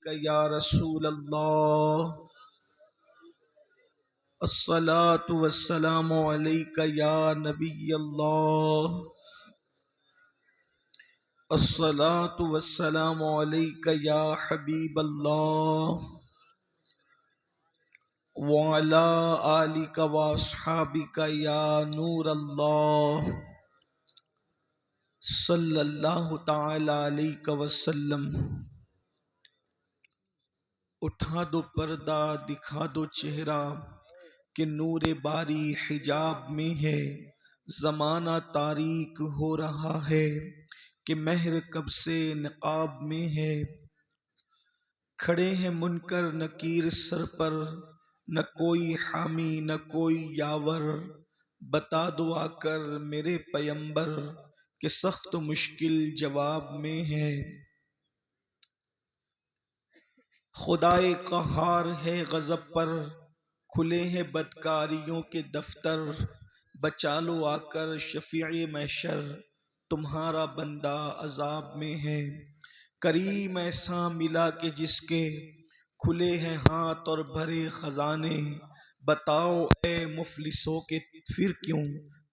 علیک یا رسول اللہ، الصلاة والسلام علیک یا نبی اللہ، الصلاة والسلام علیک یا حبیب اللہ، وعلی آلک واصحابک یا نور اللہ، صلی اللہ تعالی علیہ وسلم۔ اٹھا دو پردہ، دکھا دو چہرہ کہ نور باری حجاب میں ہے، زمانہ تاریک ہو رہا ہے کہ مہر کب سے نقاب میں ہے۔ کھڑے ہیں منکر نکیر سر پر، نہ کوئی حامی نہ کوئی یاور، بتا دو آ کر میرے پیمبر کہ سخت مشکل جواب میں ہے۔ خدائے قہار ہے غضب پر، کھلے ہیں بدکاریوں کے دفتر، بچا لو آ کر شفیع محشر، تمہارا بندہ عذاب میں ہے۔ کریم ایسا ملا کہ جس کے کھلے ہیں ہاتھ اور بھرے خزانے، بتاؤ اے مفلسوں کہ پھر کیوں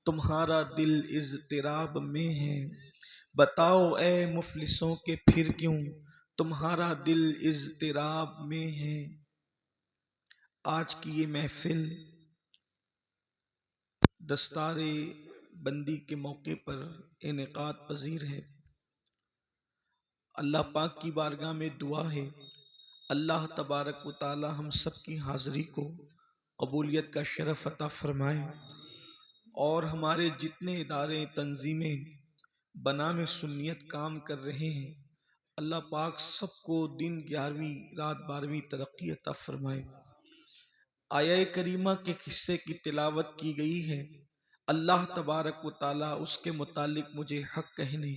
تمہارا دل اضطراب میں ہے۔ بتاؤ اے مفلسوں کہ پھر کیوں تمہارا دل اضطراب میں ہے۔ آج کی یہ محفل دستار بندی کے موقع پر انعقاد پذیر ہے۔ اللہ پاک کی بارگاہ میں دعا ہے اللہ تبارک و تعالی ہم سب کی حاضری کو قبولیت کا شرف عطا فرمائے، اور ہمارے جتنے ادارے تنظیمیں بنام سنیت کام کر رہے ہیں، اللہ پاک سب کو دن 11ویں رات 12ویں ترقی عطا فرمائے۔ آیہ کریمہ کے قصے کی تلاوت کی گئی ہے، اللہ تبارک و تعالی اس کے متعلق مجھے حق کہنے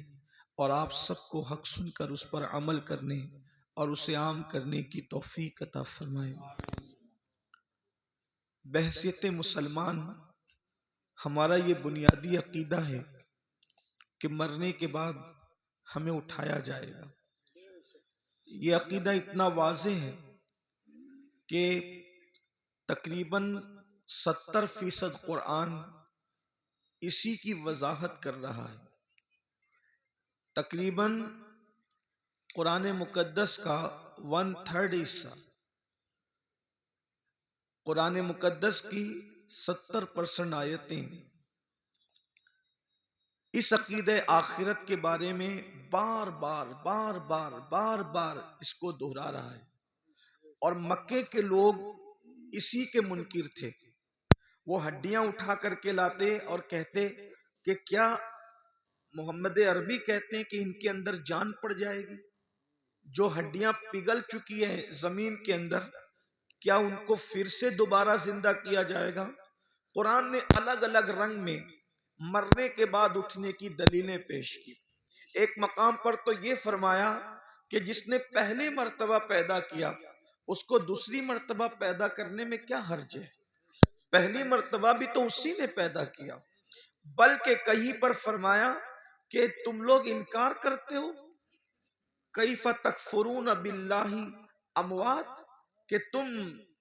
اور آپ سب کو حق سن کر اس پر عمل کرنے اور اسے عام کرنے کی توفیق عطا فرمائے۔ بحیثیت مسلمان ہمارا یہ بنیادی عقیدہ ہے کہ مرنے کے بعد ہمیں اٹھایا جائے گا۔ یہ عقیدہ اتنا واضح ہے کہ تقریباً 70% قرآن اسی کی وضاحت کر رہا ہے۔ تقریباً قرآن مقدس کا 1/3 حصہ، قرآن مقدس کی 70% آیتیں اس عقیدہ آخرت کے بارے میں بار بار اس کو دہرا رہا ہے، اور مکے کے لوگ اسی کے منکر تھے۔ وہ ہڈیاں اٹھا کر کے لاتے اور کہتے کہ کیا محمد عربی کہتے ہیں کہ ان کے اندر جان پڑ جائے گی؟ جو ہڈیاں پگھل چکی ہیں زمین کے اندر، کیا ان کو پھر سے دوبارہ زندہ کیا جائے گا؟ قرآن نے الگ الگ رنگ میں مرنے کے بعد اٹھنے کی دلیلیں پیش کی۔ ایک مقام پر تو یہ فرمایا کہ جس نے پہلی مرتبہ پیدا کیا اس کو دوسری مرتبہ پیدا کرنے میں کیا حرج ہے؟ پہلی مرتبہ بھی تو اسی نے پیدا کیا۔ بلکہ کہیں پر فرمایا کہ تم لوگ انکار کرتے ہو، کیف تکفرون باللہ اموات، کہ تم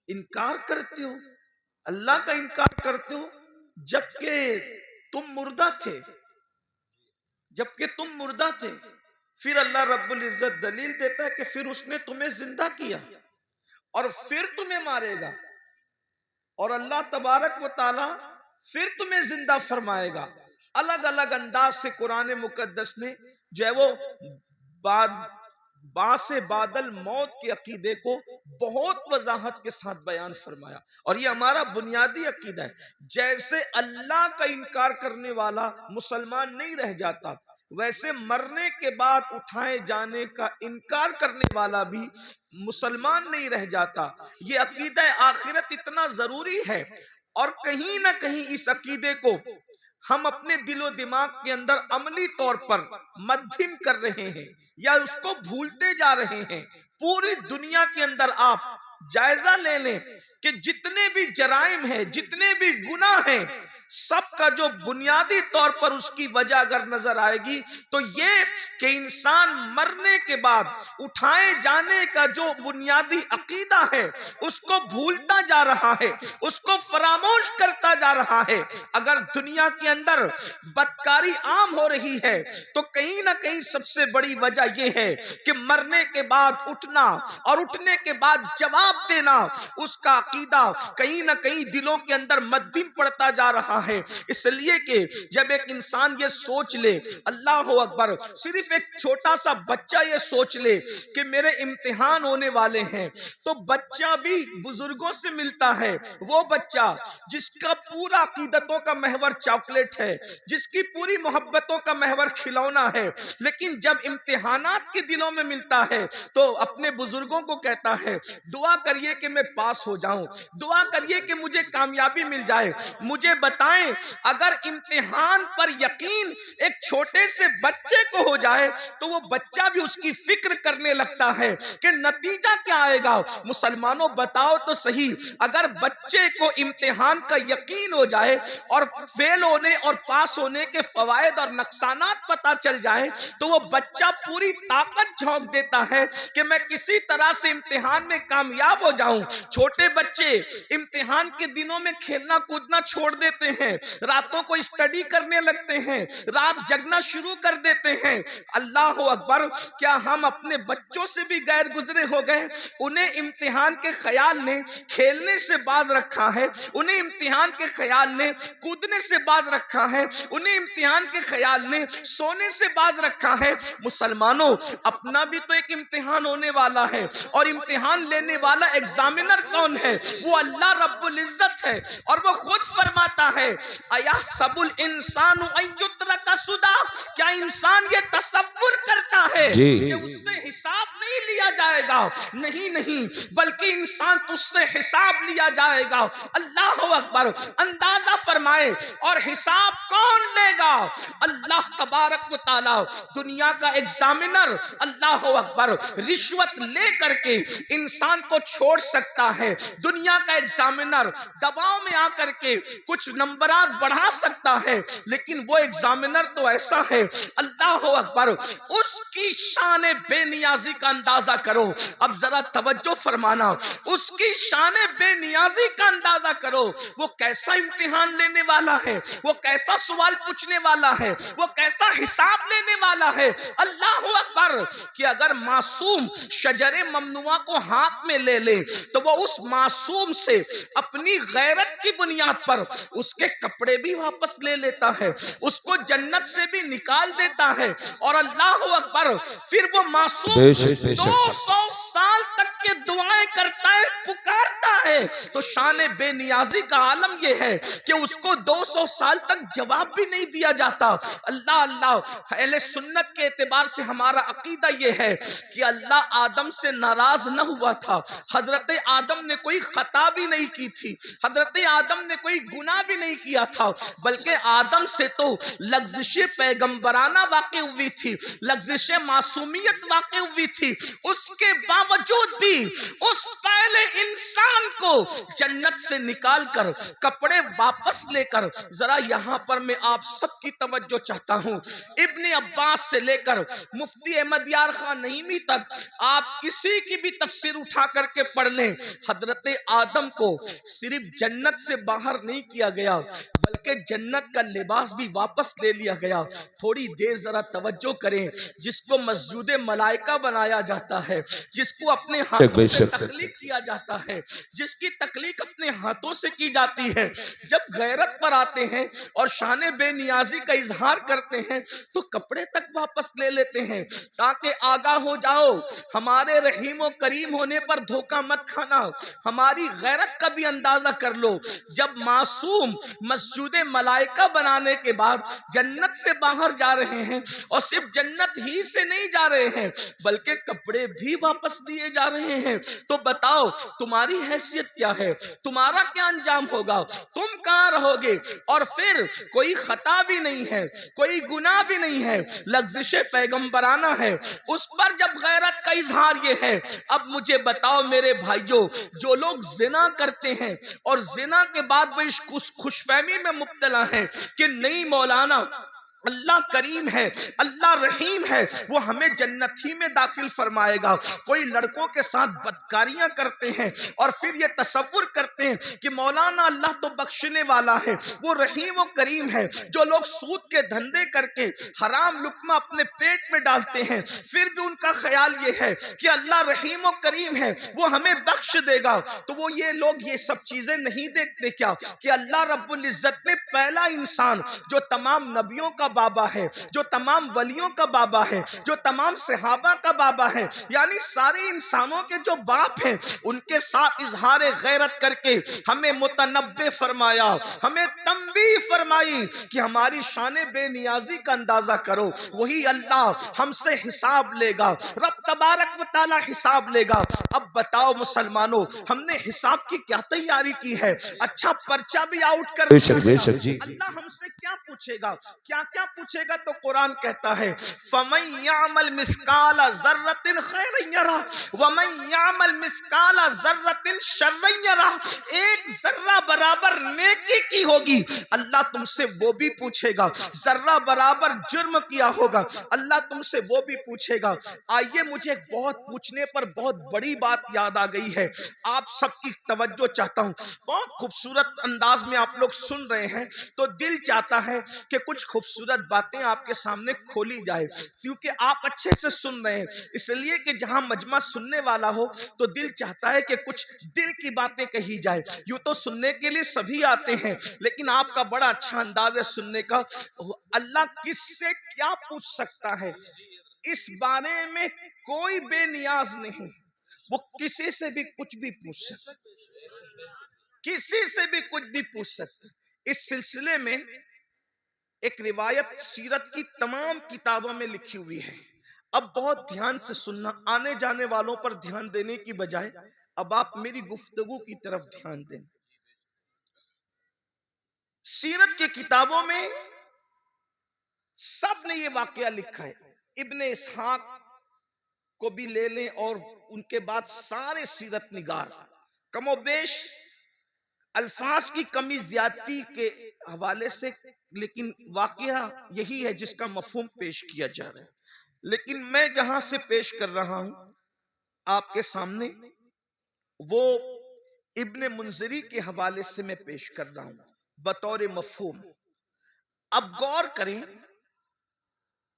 انکار کرتے ہو، اللہ کا انکار کرتے ہو جبکہ تم مردہ تھے، پھر اللہ رب العزت دلیل دیتا ہے کہ پھر اس نے تمہیں زندہ کیا اور پھر تمہیں مارے گا، اور اللہ تبارک و تعالی پھر تمہیں زندہ فرمائے گا۔ الگ الگ انداز سے قرآن مقدس نے جو ہے وہ بعث بعد الموت کے عقیدے کو بہت وضاحت کے ساتھ بیان فرمایا، اور یہ ہمارا بنیادی عقیدہ ہے۔ جیسے اللہ کا انکار کرنے والا مسلمان نہیں رہ جاتا، ویسے مرنے کے بعد اٹھائے جانے کا انکار کرنے والا بھی مسلمان نہیں رہ جاتا۔ یہ عقیدہ آخرت اتنا ضروری ہے، اور کہیں نہ کہیں اس عقیدے کو ہم اپنے دل و دماغ کے اندر عملی طور پر مدھم کر رہے ہیں یا اس کو بھولتے جا رہے ہیں۔ پوری دنیا کے اندر آپ جائزہ لے لیں کہ جتنے بھی جرائم ہیں، جتنے بھی گناہ ہیں، سب کا جو بنیادی طور پر اس کی وجہ اگر نظر آئے گی تو یہ کہ انسان مرنے کے بعد اٹھائے جانے کا جو بنیادی عقیدہ ہے اس کو بھولتا جا رہا ہے، اس کو فراموش کرتا جا رہا ہے۔ اگر دنیا کے اندر بدکاری عام ہو رہی ہے تو کہیں نہ کہیں سب سے بڑی وجہ یہ ہے کہ مرنے کے بعد اٹھنا اور اٹھنے کے بعد جواب دینا، اس کا عقیدہ کہیں نہ کہیں دلوں کے اندر مدھم پڑتا جا رہا ہے۔ اس لیے کہ جب ایک انسان یہ سوچ لے، اللہ اکبر، صرف ایک چھوٹا سا بچہ یہ سوچ لے کہ میرے امتحان ہونے والے ہیں، تو بچہ بھی بزرگوں سے ملتا ہے، وہ بچہ جس کا پورا عقیدتوں کا محور چاکلیٹ ہے، جس کی پوری محبتوں کا محور کھلونا ہے، لیکن جب امتحانات کے دلوں میں ملتا ہے تو اپنے بزرگوں کو کہتا ہے دعا کریے کہ میں پاس ہو جاؤں، دعا کریے کہ مجھے کامیابی مل جائے۔ مجھے بتائیں اگر امتحان پر یقین ایک چھوٹے سے بچے کو ہو جائے تو وہ بچہ بھی اس کی فکر کرنے لگتا ہے کہ نتیجہ کیا آئے گا۔ مسلمانوں بتاؤ تو صحیح، اگر بچے کو امتحان کا یقین ہو جائے اور فیل ہونے اور پاس ہونے کے فوائد اور نقصانات پتہ چل جائے تو وہ بچہ پوری طاقت جھونک دیتا ہے کہ میں کسی طرح سے امتحان میں کامیاب ہو جاؤں۔ چھوٹے بچے امتحان کے دنوں میں کھیلنا کودنا چھوڑ دیتے ہیں، راتوں کو اسٹڈی کرنے لگتے ہیں، رات جگنا شروع کر دیتے ہیں۔ اللہ اکبر، کیا ہم اپنے بچوں سے بھی غیر گزرے ہو گئے؟ انہیں امتحان کے خیال نے کھیلنے سے باز رکھا ہے، انہیں امتحان کے خیال نے کودنے سے باز رکھا ہے، انہیں امتحان کے خیال نے سونے سے باز رکھا ہے۔ مسلمانوں اپنا بھی تو ایک امتحان ہونے والا ہے، اور امتحان لینے والا ایگزامینر کون ہے؟ وہ اللہ رب العزت ہے، اور وہ خود فرماتا ہے اَيَحْسَبُ الْإِنسَانُ أَن يُتْرَكَ سُدًى، کیا انسان یہ تصور کرتا ہے کہ اس سے حساب نہیں لیا جائے گا؟ نہیں، بلکہ انسان تجھ سے حساب لیا جائے گا۔ اللہ اکبر، اندازہ فرمائے، اور حساب کون لے گا؟ اللہ تبارک و تعالی، دنیا کا ایگزامینر اللہ اکبر رشوت لے کر کے انسان کو چھوڑ سکتا ہے، دنیا کا ایگزامینر دباؤ میں آ کر کے کچھ نمبرات بڑھا سکتا ہے، لیکن وہ ایگزامینر تو ایسا ہے اللہ اکبر، اس کی شان بے نیازی کا اندازہ کرو۔ اب ذرا توجہ فرمانا، اس کی شان بے نیازی کا اندازہ کرو، وہ کیسا امتحان لینے والا ہے، وہ کیسا سوال پوچھنے والا ہے، وہ کیسا حساب لینے والا ہے۔ اللہ اکبر، کہ اگر معصوم شجر ممنوعہ کو ہاتھ میں لے لے تو وہ اس معصوم سے اپنی غیرت کی بنیاد پر اس کے کپڑے بھی واپس لے لیتا ہے، اس کو جنت سے بھی نکال دیتا ہے، اور اللہ اکبر پھر وہ معصوم 200 سال تک کے دعائیں کرتا ہے، پکارتا ہے، تو شان بے نیازی کا عالم یہ ہے کہ اس کو 200 سال تک جواب بھی نہیں دیا جاتا۔ اللہ، اہل سنت کے اعتبار سے ہمارا عقیدہ یہ ہے کہ اللہ آدم سے ناراض نہ ہوا تھا، حضرت آدم نے کوئی خطا بھی نہیں کی تھی، حضرت آدم نے کوئی گناہ بھی نہیں کیا تھا، بلکہ آدم سے تو لغزش پیغمبرانہ واقع ہوئی تھی، لغزش معصومیت واقع ہوئی تھی، اس کے باوجود بھی اس پہلے انسان کو جنت سے نکال کر کپڑے واپس لے کر، ذرا یہاں پر میں آپ سب کی توجہ چاہتا ہوں، ابن عباس سے لے کر مفتی احمد یار خان نعیمی تک آپ کسی کی بھی تفسیر اٹھا کر کے پڑھ لیں، حضرت آدم کو صرف جنت سے باہر نہیں کیا گیا بلکہ جنت کا لباس بھی واپس لے لیا گیا۔ تھوڑی دیر ذرا توجہ کریں، جس کو مسجود ملائکہ بنایا جاتا ہے، جس کو اپنے ہاتھوں سے تخلیق کیا جاتا ہے، جس کی تخلیق اپنے ہاتھوں سے کی جاتی ہے، جب غیرت پر آتے ہیں اور شان بے نیازی کا اظہار کرتے ہیں تو کپڑے تک واپس لے لیتے ہیں، تاکہ آگاہ ہو جاؤ، ہمارے رحیم و کریم ہونے پر دھوکہ مت کھانا، ہماری غیرت کا بھی اندازہ کر لو۔ جب معصوم مسجود ملائکہ بنانے کے بعد جنت سے باہر جا رہے ہیں، اور صرف جنت ہی سے نہیں جا رہے ہیں بلکہ کپڑے بھی واپس دیے جا رہے ہیں، تو بتاؤ تمہاری حیثیت حیثیت کیا ہے، تمہارا کیا انجام ہوگا، تم کہاں رہو گے. اور پھر کوئی خطا بھی نہیں ہے، کوئی گناہ بھی نہیں ہے، لغزش پیغمبرانہ ہے. اس پر جب غیرت کا اظہار یہ ہے، اب مجھے بتاؤ میرے بھائیوں، جو لوگ زنا کرتے ہیں اور زنا کے بعد وہ اس خوش فہمی میں مبتلا ہیں کہ نہیں مولانا اللہ کریم ہے، اللہ رحیم ہے، وہ ہمیں جنت ہی میں داخل فرمائے گا. کوئی لڑکوں کے ساتھ بدکاریاں کرتے ہیں اور پھر یہ تصور کرتے ہیں کہ مولانا اللہ تو بخشنے والا ہے، وہ رحیم و کریم ہے. جو لوگ سود کے دھندے کر کے حرام لقمہ اپنے پیٹ میں ڈالتے ہیں، پھر بھی ان کا خیال یہ ہے کہ اللہ رحیم و کریم ہے، وہ ہمیں بخش دے گا. تو وہ یہ لوگ یہ سب چیزیں نہیں دیکھتے کیا کہ اللہ رب العزت نے پہلا انسان جو تمام نبیوں کا بابا ہے، جو تمام ولیوں کا بابا ہے، جو تمام صحابہ کا بابا ہے، یعنی سارے انسانوں کے جو باپ ہیں، ان کے ساتھ اظہار غیرت کر کے ہمیں متنبع فرمایا، ہمیں تنبیہ فرمائی کہ ہماری شان بے نیازی کا اندازہ کرو. وہی اللہ ہم سے حساب لے گا، رب تبارک و تعالی حساب لے گا. اب بتاؤ مسلمانوں، ہم نے حساب کی کیا تیاری کی ہے؟ اچھا پرچہ بھی آؤٹ کر دیا بے شک جی. اللہ ہم سے کیا پوچھے گا، کیا کیا پوچھے گا؟ تو قرآن کہتا ہے فَمَن يَعْمَلْ مِثْقَالَ ذَرَّةٍ خَيْرًا يَرَهُ وَمَن يَعْمَلْ مِثْقَالَ ذَرَّةٍ شَرًّا يَرَهُ. ایک ذرہ برابر نیکی کی ہوگی اللہ تم سے وہ بھی پوچھے گا، ذرہ برابر جرم کیا ہوگا اللہ تم سے وہ بھی پوچھے گا. آئیے مجھے بہت پوچھنے پر بہت بڑی بات یاد آ گئی ہے، آپ سب کی توجہ چاہتا ہوں. بہت خوبصورت انداز میں آپ لوگ سن رہے ہیں تو دل چاہتا ہے کہ کچھ خوبصورت باتیں آپ کے سامنے کھولی جائے، کیونکہ آپ اچھے سے سن رہے ہیں، اس لیے کہ جہاں مجمع سننے والا ہو تو دل چاہتا ہے کہ کچھ دل کی باتیں کہی جائے. یوں تو سننے کے لیے سبھی آتے ہیں، لیکن آپ کا بڑا اچھا انداز ہے سننے کا. اللہ کس سے کیا پوچھ سکتا ہے، اس بارے میں کوئی بے نیاز نہیں، وہ کسی سے بھی کچھ بھی پوچھ سکتا، کسی سے بھی کچھ بھی پوچھ سکتا. اس سلسلے میں ایک روایت سیرت کی تمام کتابوں میں لکھی ہوئی ہے. اب بہت دھیان سے سننا، آنے جانے والوں پر دھیان دینے کی بجائے اب آپ میری گفتگو کی طرف دھیان دیں. سیرت کی کتابوں میں سب نے یہ واقعہ لکھا ہے. ابن اسحاق کو بھی لے لیں اور ان کے بعد سارے سیرت نگار کم و بیش الفاظ کی کمی زیادتی کے حوالے سے، لیکن واقعہ یہی ہے جس کا مفہوم پیش کیا جا رہا ہے. لیکن میں جہاں سے پیش کر رہا ہوں آپ کے سامنے، وہ ابن منذری کے حوالے سے میں پیش کر رہا ہوں بطور مفہوم. اب غور کریں،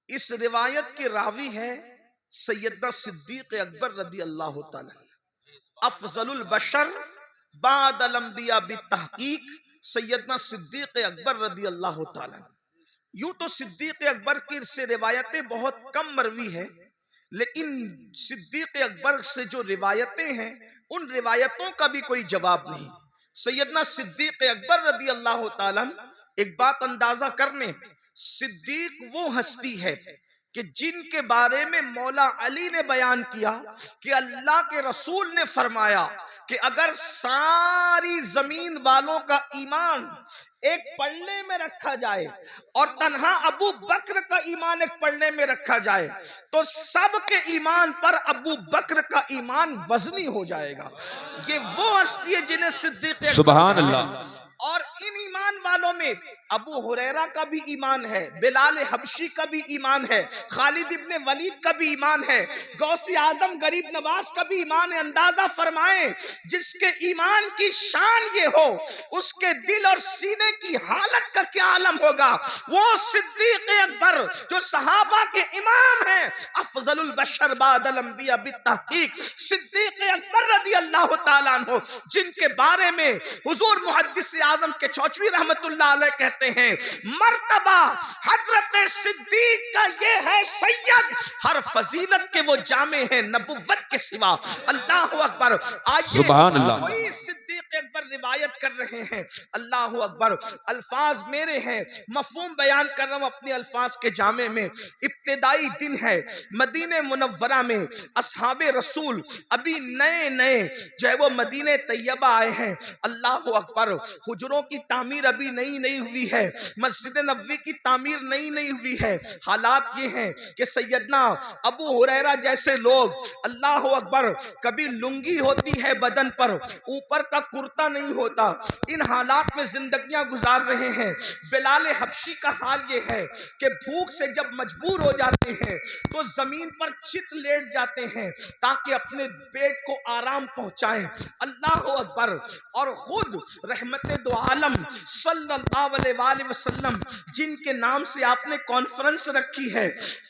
اس روایت کے راوی ہے سیدنا صدیق اکبر رضی اللہ تعالی، افضل البشر بعد الانبیاء بالتحقیق سیدنا صدیق اکبر رضی اللہ تعالی. یوں تو صدیق اکبر کی سے روایتیں بہت کم مروی ہیں، لیکن صدیق اکبر سے جو روایتیں ہیں ان روایتوں کا بھی کوئی جواب نہیں. سیدنا صدیق اکبر رضی اللہ تعالی، ایک بات اندازہ کرنے، صدیق وہ ہستی ہے کہ جن کے بارے میں مولا علی نے بیان کیا کہ اللہ کے رسول نے فرمایا کہ اگر ساری زمین والوں کا ایمان ایک پلڑے میں رکھا جائے اور تنہا ابو بکر کا ایمان ایک پلڑے میں رکھا جائے تو سب کے ایمان پر ابو بکر کا ایمان وزنی ہو جائے گا. یہ وہ ہستی ہے جنہیں صدیق سبحان اللہ. اور ان ایمان والوں میں ابو ہریرہ کا بھی ایمان ہے، بلال حبشی کا بھی ایمان ہے، خالد ابن ولید کا بھی ایمان ہے، غوث اعظم غریب نواز کا بھی ایمان ہے. اندازہ فرمائیں جس کے ایمان کی شان یہ ہو اس کے دل اور سینے کی حالت کا کیا عالم ہوگا. وہ صدیق اکبر جو صحابہ کے امام ہیں، افضل البشر بعد الانبیاء بالتحقیق صدیق اکبر رضی اللہ تعالیٰ عنہ، جن کے بارے میں حضور محدث اعظم کے چوچوی رحمت اللہ علیہ کہتے ہیں مرتبہ حضرت صدیق کا یہ ہے سید، ہر فضیلت کے وہ جامع ہیں نبوت کے سوا. اللہ اکبر. آئیے سبحان اللہ. وہی صدیق اکبر روایت کر رہے ہیں. اللہ اکبر. الفاظ میرے ہیں, مفہوم بیان کر رہا ہوں اپنے الفاظ کے جامع میں. ابتدائی دن ہے مدینہ منورہ میں, اصحاب رسول ابھی نئے نئے جو ہے وہ مدینہ طیبہ آئے ہیں. اللہ اکبر. حجروں کی تعمیر ابھی نئی نئی ہوئی ہے, مسجد نبوی کی تعمیر نئی نئی ہوئی ہے. حالات یہ ہیں کہ سیدنا ابو ہریرہ جیسے لوگ, اللہ اکبر, کبھی لنگی ہوتی ہے بدن پر, اوپر کا کرتا نہیں ہوتا. ان حالات میں زندگیاں گزار رہے ہیں. بلال حبشی کا حال یہ ہے کہ بھوک سے جب مجبور ہو جاتے ہیں تو زمین پر چت لیٹ جاتے ہیں تاکہ اپنے پیٹ کو آرام پہنچائیں. اللہ اکبر. اور خود رحمت دو عالم صلی اللہ علیہ وآلہ وسلم جن کے نام سے آپ نے کانفرنس رکھی ہے,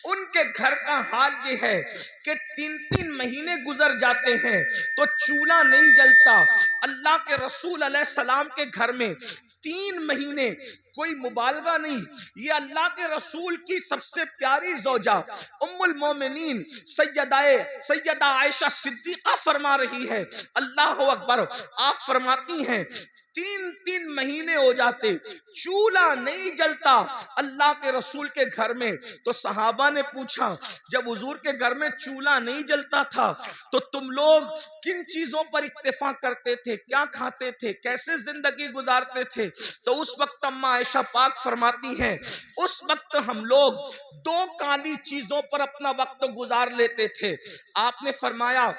ان کے گھر کا حال یہ ہے کہ 3 مہینے گزر جاتے ہیں تو چولہا نہیں جلتا. اللہ کے رسول علیہ السلام کے گھر میں 3 مہینے, کوئی مبالغہ نہیں, یہ اللہ کے رسول کی سب سے پیاری زوجہ ام المومنین سیدہ عائشہ صدیقہ فرما رہی ہے. اللہ اکبر. آپ فرماتی ہیں 3 مہینے ہو جاتے, چولہا نہیں جلتا اللہ کے رسول کے گھر میں. تو صحابہ نے پوچھا, جب حضور کے گھر میں چولہا نہیں جلتا تھا تو تم لوگ کن چیزوں پر اکتفا کرتے تھے, کیا کھاتے تھے, کیسے زندگی گزارتے تھے؟ تو اس وقت اماں عائشہ پاک فرماتی ہیں, اس وقت ہم لوگ 2 کالی چیزوں پر اپنا وقت گزار لیتے تھے. آپ نے فرمایا,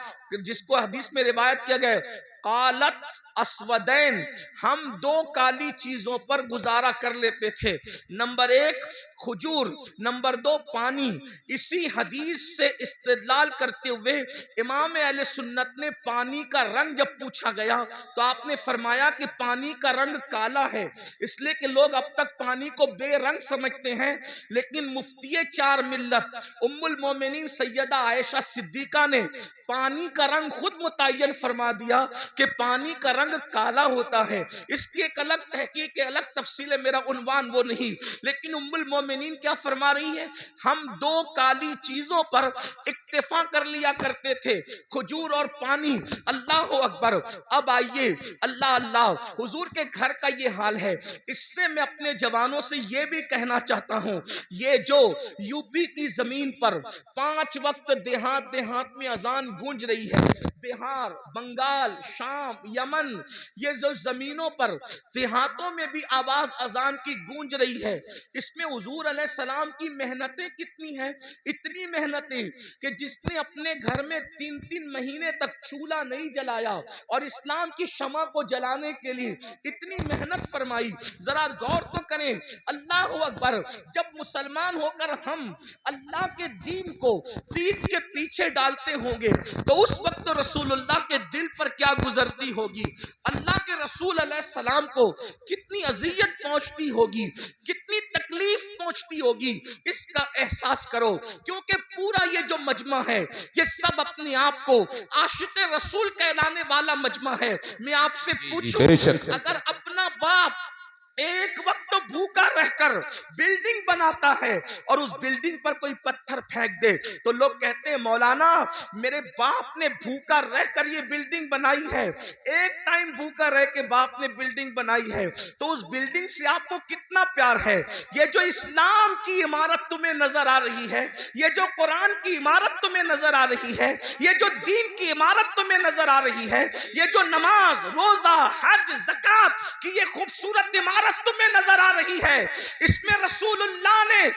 جس کو حدیث میں روایت کیا گیا, قالت اسودین, ہم 2 کالی چیزوں پر گزارا کر لیتے تھے. نمبر 1 کھجور, نمبر 2 پانی. اسی حدیث سے استدلال کرتے ہوئے امام اہل سنت نے پانی کا رنگ جب پوچھا گیا تو آپ نے فرمایا کہ پانی کا رنگ کالا ہے, اس لیے کہ لوگ اب تک پانی کو بے رنگ سمجھتے ہیں, لیکن مفتی 4 ملت ام المومنین سیدہ عائشہ صدیقہ نے پانی کا رنگ خود متعین فرما دیا کہ پانی کا رنگ کالا ہوتا ہے. اس کی ایک الگ تحقیق, الگ تفصیل ہے, میرا عنوان وہ نہیں, لیکن ام المومنین کیا فرما رہی ہے, ہم 2 کالی چیزوں پر اکتفا کر لیا کرتے تھے, کھجور اور پانی. اللہ اکبر. اب آئیے, اللہ اللہ, حضور کے گھر کا یہ حال ہے. اس سے میں اپنے جوانوں سے یہ بھی کہنا چاہتا ہوں, یہ جو یو پی کی زمین پر 5 وقت دیہات میں اذان گونج رہی ہے, بہار, بنگال, شام, یمن, یہ جو زمینوں پر دیہاتوں میں بھی آواز اذان کی گونج رہی ہے, اس میں حضور علیہ السلام کی محنتیں کتنی ہیں. اتنی محنتیں کہ جس نے اپنے گھر میں 3 مہینے تک چولہا نہیں جلایا اور اسلام کی شمع کو جلانے کے لیے اتنی محنت فرمائی. ذرا غور تو کریں. اللہ اکبر. جب مسلمان ہو کر ہم اللہ کے دین کو پیٹھ کے پیچھے ڈالتے ہوں گے تو اس وقت رسول اللہ کے دل پر کیا گزرتی ہوگی, اللہ کے رسول علیہ السلام کو کتنی اذیت پہنچتی ہوگی, کتنی تکلیف پہنچتی ہوگی, اس کا احساس کرو. کیونکہ پورا یہ جو مجمع ہے یہ سب اپنے آپ کو عاشق رسول کہلانے والا مجمع ہے. میں آپ سے پوچھوں, اگر اپنا باپ ایک وقت بھوکا رہ کر بلڈنگ بناتا ہے اور اس بلڈنگ پر کوئی پتھر پھینک دے تو لوگ کہتے ہیں مولانا میرے باپ نے بھوکا رہ کر یہ بلڈنگ بنائی ہے. ایک ٹائم بھوکا رہ کے باپ نے بلڈنگ بنائی ہے تو اس بلڈنگ سے آپ کو کتنا پیار ہے. یہ جو اسلام کی عمارت تمہیں نظر آ رہی ہے, یہ جو قرآن کی عمارت تمہیں نظر آ رہی ہے, یہ جو دین کی عمارت تمہیں نظر آ رہی ہے, یہ جو نماز, روزہ, حج, زکات کی یہ خوبصورت عمارت تمہیں نظر آ رہی ہے, اس میں رسول اللہ نے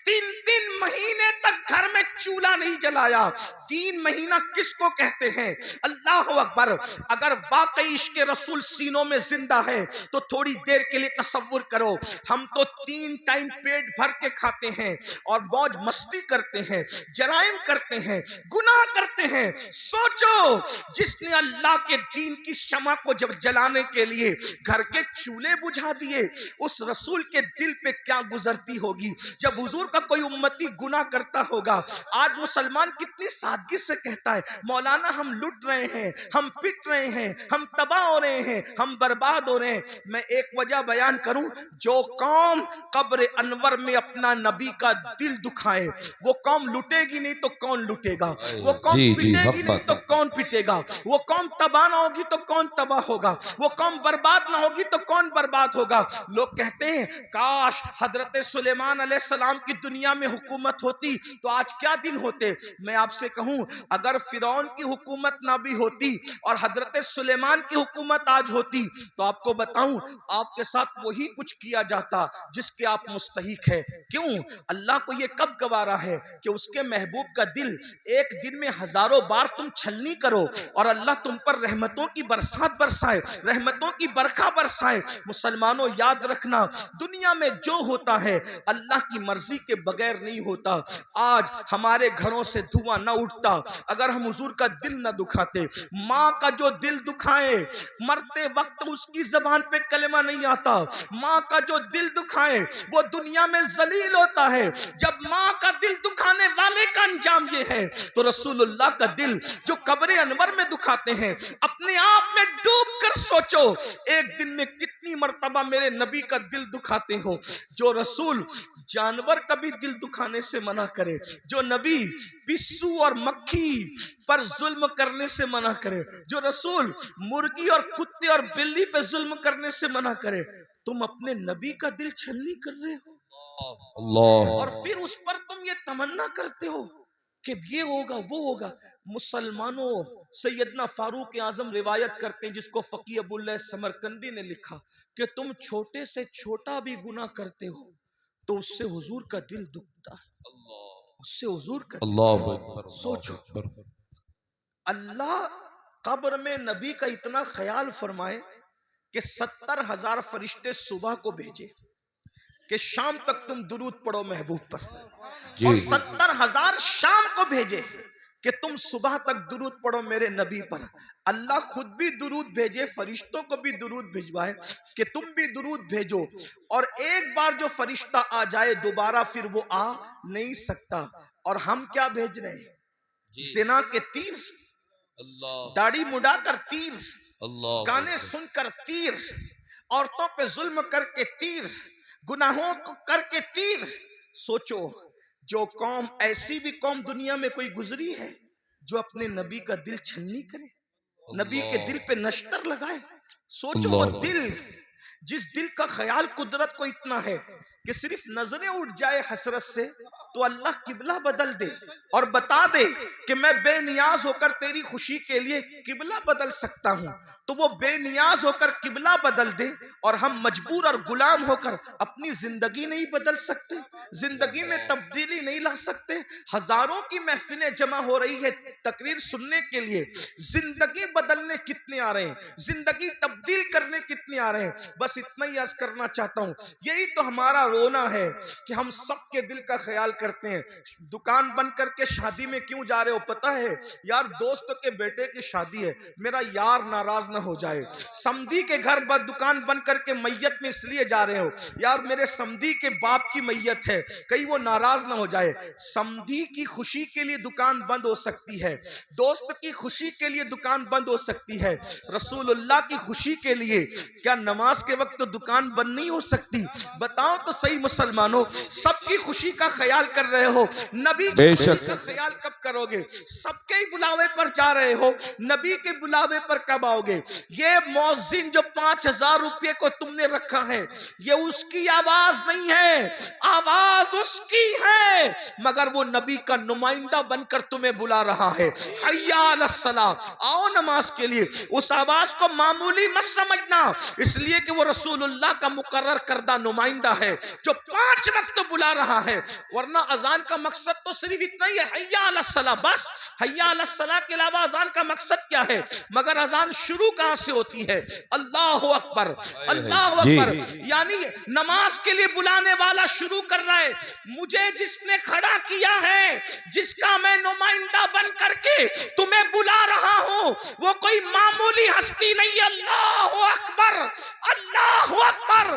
3 مہینے تک گھر میں چولہا نہیں جلایا. 3 مہینہ کس کو کہتے ہیں؟ اللہ اکبر. اگر واقعی عشق رسول سینوں میں زندہ ہے تو تھوڑی دیر کے لیے تصور کرو, ہم تو 3 ٹائم پیٹ بھر کے کھاتے ہیں اور موج مستی کرتے ہیں, جرائم کرتے ہیں, گناہ کرتے ہیں. سوچو جس نے اللہ کے دین کی شمع کو جب جلانے کے لیے گھر کے چولہے بجھا دیے, اس رسول کے دل پہ کیا گزرتی ہوگی. جب حضور کا کوئی امتی گناہ کرتا ہوگا. آج مسلمان کتنی سادگی سے کہتا ہے مولانا ہم لٹ رہے ہیں, ہم پٹ رہے ہیں, ہم تباہ ہو رہے ہیں, ہم برباد ہو رہے ہیں. میں ایک وجہ بیان کروں, جو قوم قبر انور میں اپنا نبی کا دل دکھائے وہ قوم لٹے گی نہیں تو کون لٹے گا, وہ قوم پٹے گی نہیں تو کون پٹے گا, وہ قوم تباہ نہ ہوگی تو کون تباہ ہوگا, وہ قوم برباد نہ ہوگی تو کون برباد ہوگا. لوگ کہتے ہیں کاش حضرت سلیمان علیہ السلام کی دنیا میں حکومت ہوتی تو آج کیا دن ہوتے. میں آپ سے کہوں اگر فرعون کی حکومت نہ بھی ہوتی اور حضرت سلیمان کی حکومت آج ہوتی تو آپ کو بتاؤں آپ کے ساتھ وہی کچھ کیا جاتا جس کے آپ مستحق ہے. کیوں؟ اللہ کو یہ کب گوارا ہے کہ اس کے محبوب کا دل ایک دن میں ہزاروں بار تم چھلنی کرو اور اللہ تم پر رحمتوں کی برسات برسائے, رحمتوں کی برکھا برسائے. مسلمانوں یاد رکھنا دنیا میں جو ہوتا ہے اللہ کی مرضی کے بغیر نہیں ہوتا. آج ہمارے گھروں سے دھواں نہ اٹھتا اگر ہم حضور کا دل نہ دکھاتے. ماں کا جو دل دکھائے مرتے وقت اس کی زبان پہ کلمہ نہیں آتا, ماں کا جو دل دکھائے وہ دنیا میں ذلیل ہوتا ہے. جب ماں کا دل دکھانے والے کا انجام یہ ہے تو رسول اللہ کا دل جو قبر انور میں دکھاتے ہیں اپنے آپ میں ڈوب کر سوچو ایک دن میں کتنی مرتبہ میرے نبی کا دل دکھاتے ہو. جو رسول جانور کا بھی دل دکھانے سے منع کرے, جو نبی پسو اور مکھی پر ظلم کرنے سے منع کرے, جو رسول مرغی اور کتے اور بلی پہ ظلم کرنے سے منع کرے, تم اپنے نبی کا دل چھلنی کر رہے ہو اور پھر اس پر تم یہ تمنا کرتے ہو کہ یہ ہوگا وہ ہوگا. مسلمانوں سیدنا فاروق اعظم روایت کرتے ہیں جس کو فقیہ ابو اللہ سمرقندی نے لکھا کہ تم چھوٹے سے چھوٹا بھی گناہ کرتے ہو تو اس سے حضور کا دل دکھتا ہے, اس سے حضور کا دل. سوچو اللہ قبر میں نبی کا اتنا خیال فرمائے کہ 70,000 فرشتے صبح کو بھیجے کہ شام تک تم درود پڑھو محبوب پر, اور 70,000 شام کو بھیجے کہ تم صبح تک درود پڑھو میرے نبی پر. اللہ خود بھی درود بھیجے, فرشتوں کو بھی درود بھیجوائے کہ تم بھی درود بھیجو, اور ایک بار جو فرشتہ آ جائے دوبارہ پھر وہ آ نہیں سکتا. اور ہم کیا بھیج رہے ہیں؟ زنا کے تیر, داڑھی مڈا کر تیر, گانے سن کر تیر, عورتوں پہ ظلم کر کے تیر, گناہوں کو کر کے تیر. سوچو جو قوم, ایسی بھی قوم دنیا میں کوئی گزری ہے جو اپنے نبی کا دل چھلنی کرے, نبی کے دل پہ نشتر لگائے؟ سوچو وہ دل, جس دل کا خیال قدرت کو اتنا ہے کہ صرف نظریں اٹھ جائے حسرت سے تو اللہ قبلہ بدل دے اور بتا دے کہ میں بے نیاز ہو کر تیری خوشی کے لیے قبلہ بدل سکتا ہوں, تو وہ بے نیاز ہو کر قبلہ بدل دے اور ہم مجبور اور غلام ہو کر اپنی زندگی نہیں بدل سکتے, زندگی میں تبدیلی نہیں لا سکتے. ہزاروں کی محفلیں جمع ہو رہی ہے تقریر سننے کے لیے, زندگی بدلنے کتنے آ رہے ہیں, زندگی تبدیل کرنے کتنے آ رہے ہیں. بس اتنا ہی عرض کرنا چاہتا ہوں, یہی تو ہمارا رونا ہے کہ ہم سب کے دل کا خیال کرتے ہیں. دکان بند کر کے شادی میں کیوں جا رہے ہو پتہ ہے؟ یار دوست کے بیٹے کی شادی ہے, میرا یار ناراض نہ ہو جائے. سمدھی کے گھر دکان بند کر کے میت میں اس لیے جا رہے ہو یار میرے سمدھی کے باپ کی میت ہے, کہیں وہ ناراض نہ ہو جائے. سمدھی کی خوشی کے لیے دکان بند ہو سکتی ہے, دوست کی خوشی کے لیے دکان بند ہو سکتی ہے, رسول اللہ کی خوشی کے لیے کیا نماز کے وقت تو دکان بند نہیں ہو سکتی؟ بتاؤ تو صحیح مسلمانوں, سب کی خوشی کا خیال کر رہے ہو, نبی کی خوشی کا خیال کب کرو گے؟ سب کے بلاوے پر جا رہے ہو, نبی کے بلاوے پر کب آؤ گے؟ یہ مؤذن جو 5,000 روپے کو تم نے رکھا ہے یہ اس کی آواز نہیں ہے, آواز اس کی ہے, مگر وہ نبی کا نمائندہ بن کر تمہیں بلا رہا ہے. حی علی الصلاۃ, آؤ نماز کے لیے. اس آواز کو معمولی مت سمجھنا, اس لیے کہ وہ رسول اللہ کا مقرر کردہ نمائندہ ہے جو 5 وقت بلا رہا ہے. ورنہ اذان کا مقصد تو صرف اتنا ہی ہے, حی علی الصلاۃ, بس حی علی الصلاۃ کے علاوہ اذان کا مقصد کیا ہے؟ مگر اذان شروع کہاں سے ہوتی ہے؟ اللہ اکبر, اللہ اکبر, یعنی نماز کے لیے بلانے والا شروع کر رہا ہے, مجھے جس نے کھڑا کیا ہے, جس کا میں نمائندہ بن کر کے تمہیں بلا رہا ہوں, وہ کوئی معمولی ہستی نہیں. اللہ اکبر, اللہ اکبر,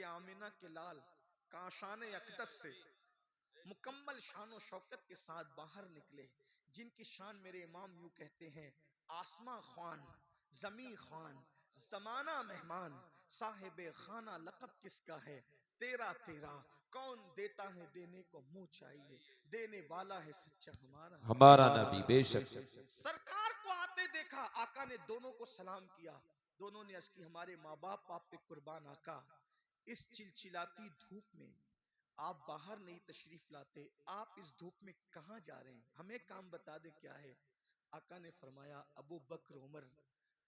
کہ آمینہ کے لال کاشان اقدس سے مکمل شان و شوکت کے ساتھ باہر نکلے، جن کی شان میرے امام یوں کہتے ہیں: آسماں خوان، زمین خوان، زمانہ مہمان، صاحب خانہ لقب کس کا ہے؟ تیرا تیرا کون دیتا ہے دینے کو منہ چاہیے، دینے والا ہے سچا ہمارا ہمارا نبی، بے شک سرکار کو آتے دیکھا، آقا نے دونوں کو سلام کیا، دونوں نے عرض کی ہمارے ماں باپ آپ پہ قربان آقا، اس چلچلاتی دھوپ میں آپ باہر نہیں تشریف لاتے، آپ اس دھوپ میں کہاں جا رہے ہیں؟ ہمیں کام بتا دے کیا ہے؟ آقا نے فرمایا ابو بکر عمر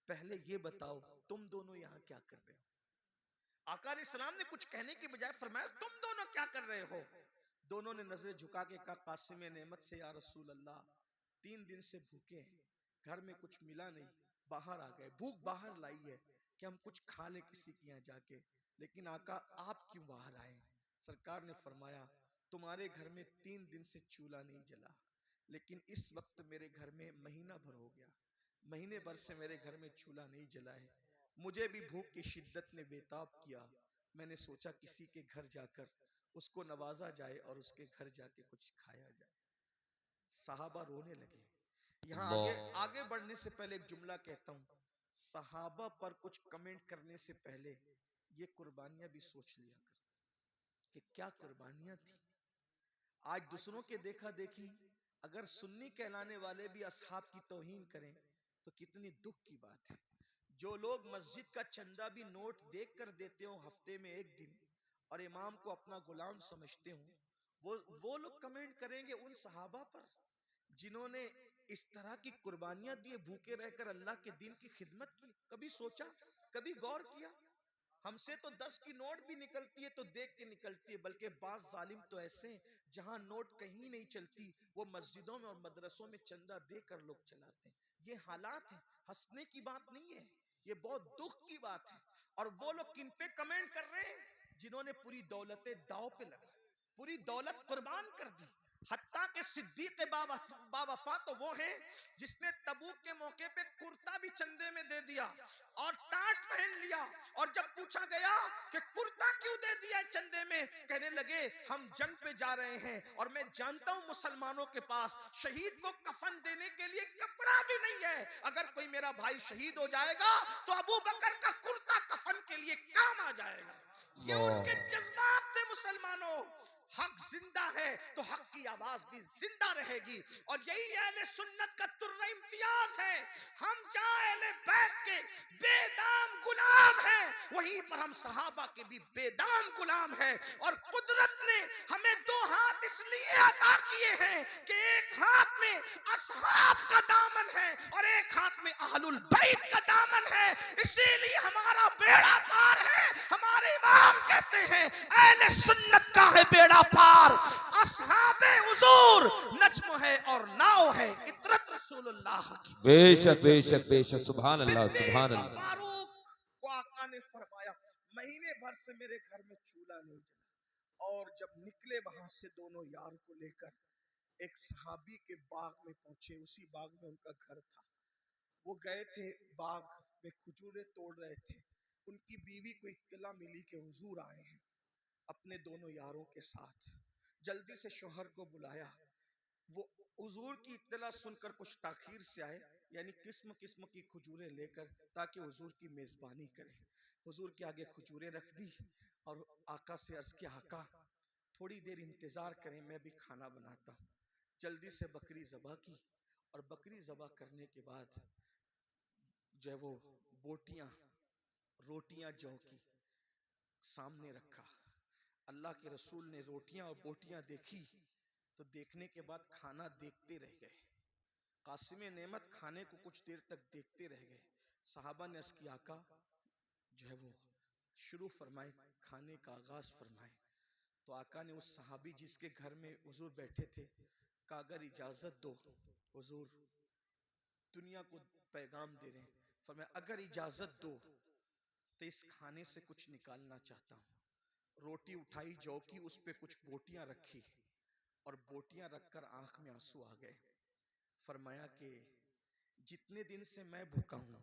پہلے یہ بتاؤ تم دونوں یہاں کیا کر رہے ہو؟ آقا علیہ السلام نے کچھ کہنے کی بجائے فرمایا تم دونوں کیا کر رہے ہو؟ دونوں نے نظر جھکا کے کہا قاسم نعمت سے یا رسول اللہ 3 دن سے بھوکے ہیں، گھر میں کچھ ملا نہیں، باہر آ گئے، بھوک باہر لائی ہے کہ ہم کچھ کھا لیں کسی کے یہاں جا کے، لیکن آقا آپ کیوں باہر آئے؟ سرکار نے فرمایا تمہارے گھر میں 3 دن سے چولہا نہیں جلا، لیکن اس وقت میرے گھر میں مہینہ بھر ہو گیا، مہینے بھر سے میرے گھر میں چولہا نہیں جلا ہے، مجھے بھی بھوک کی شدت نے بےتاب کیا، میں نے سوچا کسی کے گھر جا کر اس کو نوازا جائے اور اس کے گھر جا کے کچھ کھایا جائے۔ صحابہ رونے لگے۔ یہاں اللہ، آگے بڑھنے سے پہلے ایک جملہ کہتا ہوں، صحابہ پر کچھ کمنٹ کرنے سے پہلے یہ قربانیاں بھی سوچ لیا کر کہ کیا قربانیاں تھی۔ آج دوسروں کے دیکھا دیکھی اگر سنی کہلانے والے بھی اصحاب کی توہین کریں تو کتنی دکھ کی بات ہے۔ جو لوگ مسجد کا چندہ بھی نوٹ دیکھ کر دیتے ہوں ہفتے میں 1 دن اور امام کو اپنا غلام سمجھتے ہوں، وہ لوگ کمنٹ کریں گے ان صحابہ پر جنہوں نے اس طرح کی قربانیاں دیے، بھوکے رہ کر اللہ کے دین کی خدمت کی۔ کبھی سوچا، کبھی غور کیا؟ ہم سے تو 10 کی نوٹ بھی نکلتی ہے تو دیکھ کے نکلتی ہے، بلکہ بعض ظالم تو ایسے ہیں جہاں نوٹ کہیں نہیں چلتی وہ مسجدوں میں اور مدرسوں میں چندہ دے کر لوگ چلاتے ہیں۔ یہ حالات ہیں، ہنسنے کی بات نہیں ہے، یہ بہت دکھ کی بات ہے۔ اور وہ لوگ کن پہ کمنٹ کر رہے ہیں؟ جنہوں نے پوری دولتیں داؤ پہ لگا، پوری دولت قربان کر دی۔ حتیٰ کہ صدیق باوفا تو وہ ہیں جس نے تبوک کے موقع پہ کرتا بھی چندے میں دے دیا اور ٹاٹ پہن لیا، اور جب پوچھا گیا کہ کرتا کیوں دے دیا چندے میں، کہنے لگے ہم جنگ پہ جا رہے ہیں اور میں جانتا ہوں مسلمانوں کے پاس شہید کو کفن دینے کے لیے کپڑا بھی نہیں ہے، اگر کوئی میرا بھائی شہید ہو جائے گا تو ابو بکر کا کرتا کفن کے لیے کام آ جائے گا۔ یہ ان کے اللہ، جذبات تھے۔ مسلمانوں، حق زندہ ہے تو حق کی آواز بھی زندہ رہے گی، اور یہی اہل سنت کا ترہ امتیاز ہے۔ ہم جہاں اہل بیت کے بے دام غلام ہیں، وہیں پر ہم صحابہ کے بھی بے دام غلام ہیں، اور قدرت نے ہمیں 2 ہاتھ اس لیے عطا کیے ہیں کہ ایک ہاتھ میں اصحاب کا دامن ہے اور ایک ہاتھ میں اہل البیت کا دامن ہے، اسی لیے ہمارا بیڑا پار ہے۔ ہمارے امام کہتے ہیں اہل سنت کا ہے بیڑا پار، اصحاب حضور نجم ہے اور ناؤ ہے، اطرت رسول اللہ کی۔ بے شک بے شک بے شک، سبحان اللہ سبحان صدیق اللہ۔ فاروق کو آقا نے فرمایا مہینے بھر سے میرے گھر میں چولہا نہیں جلا، اور جب نکلے وہاں سے دونوں یار کو لے کر ایک صحابی کے باغ میں پہنچے، اسی باغ میں ان کا گھر تھا، وہ گئے تھے باغ میں کھجوریں توڑ رہے تھے، ان کی بیوی کو اطلاع ملی کہ حضور آئے ہیں اپنے دونوں یاروں کے ساتھ، جلدی سے شوہر کو بلایا، وہ حضور کی اطلاع سن کر کچھ تاخیر سے آئے، یعنی قسم قسم کی کھجوریں لے کر تاکہ حضور کی میزبانی کریں۔ حضور کے آگے کھجوریں رکھ دی اور آقا سے عرض کیا آقا تھوڑی دیر انتظار کریں میں بھی کھانا بناتا ہوں۔ جلدی سے بکری ذبح کی، اور بکری ذبح کرنے کے بعد جو ہے وہ بوٹیاں روٹیاں جو کی سامنے رکھا۔ اللہ کے رسول نے روٹیاں اور بوٹیاں دیکھی تو دیکھنے کے بعد کھانا دیکھتے رہ گئے۔ قاسم نعمت کھانے کو کچھ دیر تک دیکھتے رہ گئے۔ صحابہ نے عرض کیا آقا جو ہے وہ شروع فرمائے، کھانے کا آغاز فرمائے۔ تو آقا نے اس صحابی جس کے گھر میں حضور بیٹھے تھے کہا اگر اجازت دو حضور دنیا کو پیغام دے رہے ہیں، فرمایا اگر اجازت دو تو اس کھانے سے کچھ نکالنا چاہتا ہوں۔ روٹی اٹھائی جو کی، اس پہ کچھ بوٹیاں رکھی اور بوٹیاں رکھ کر آنکھ میں آنسو آ گئے۔ فرمایا کہ جتنے دن سے میں بھوکا ہوں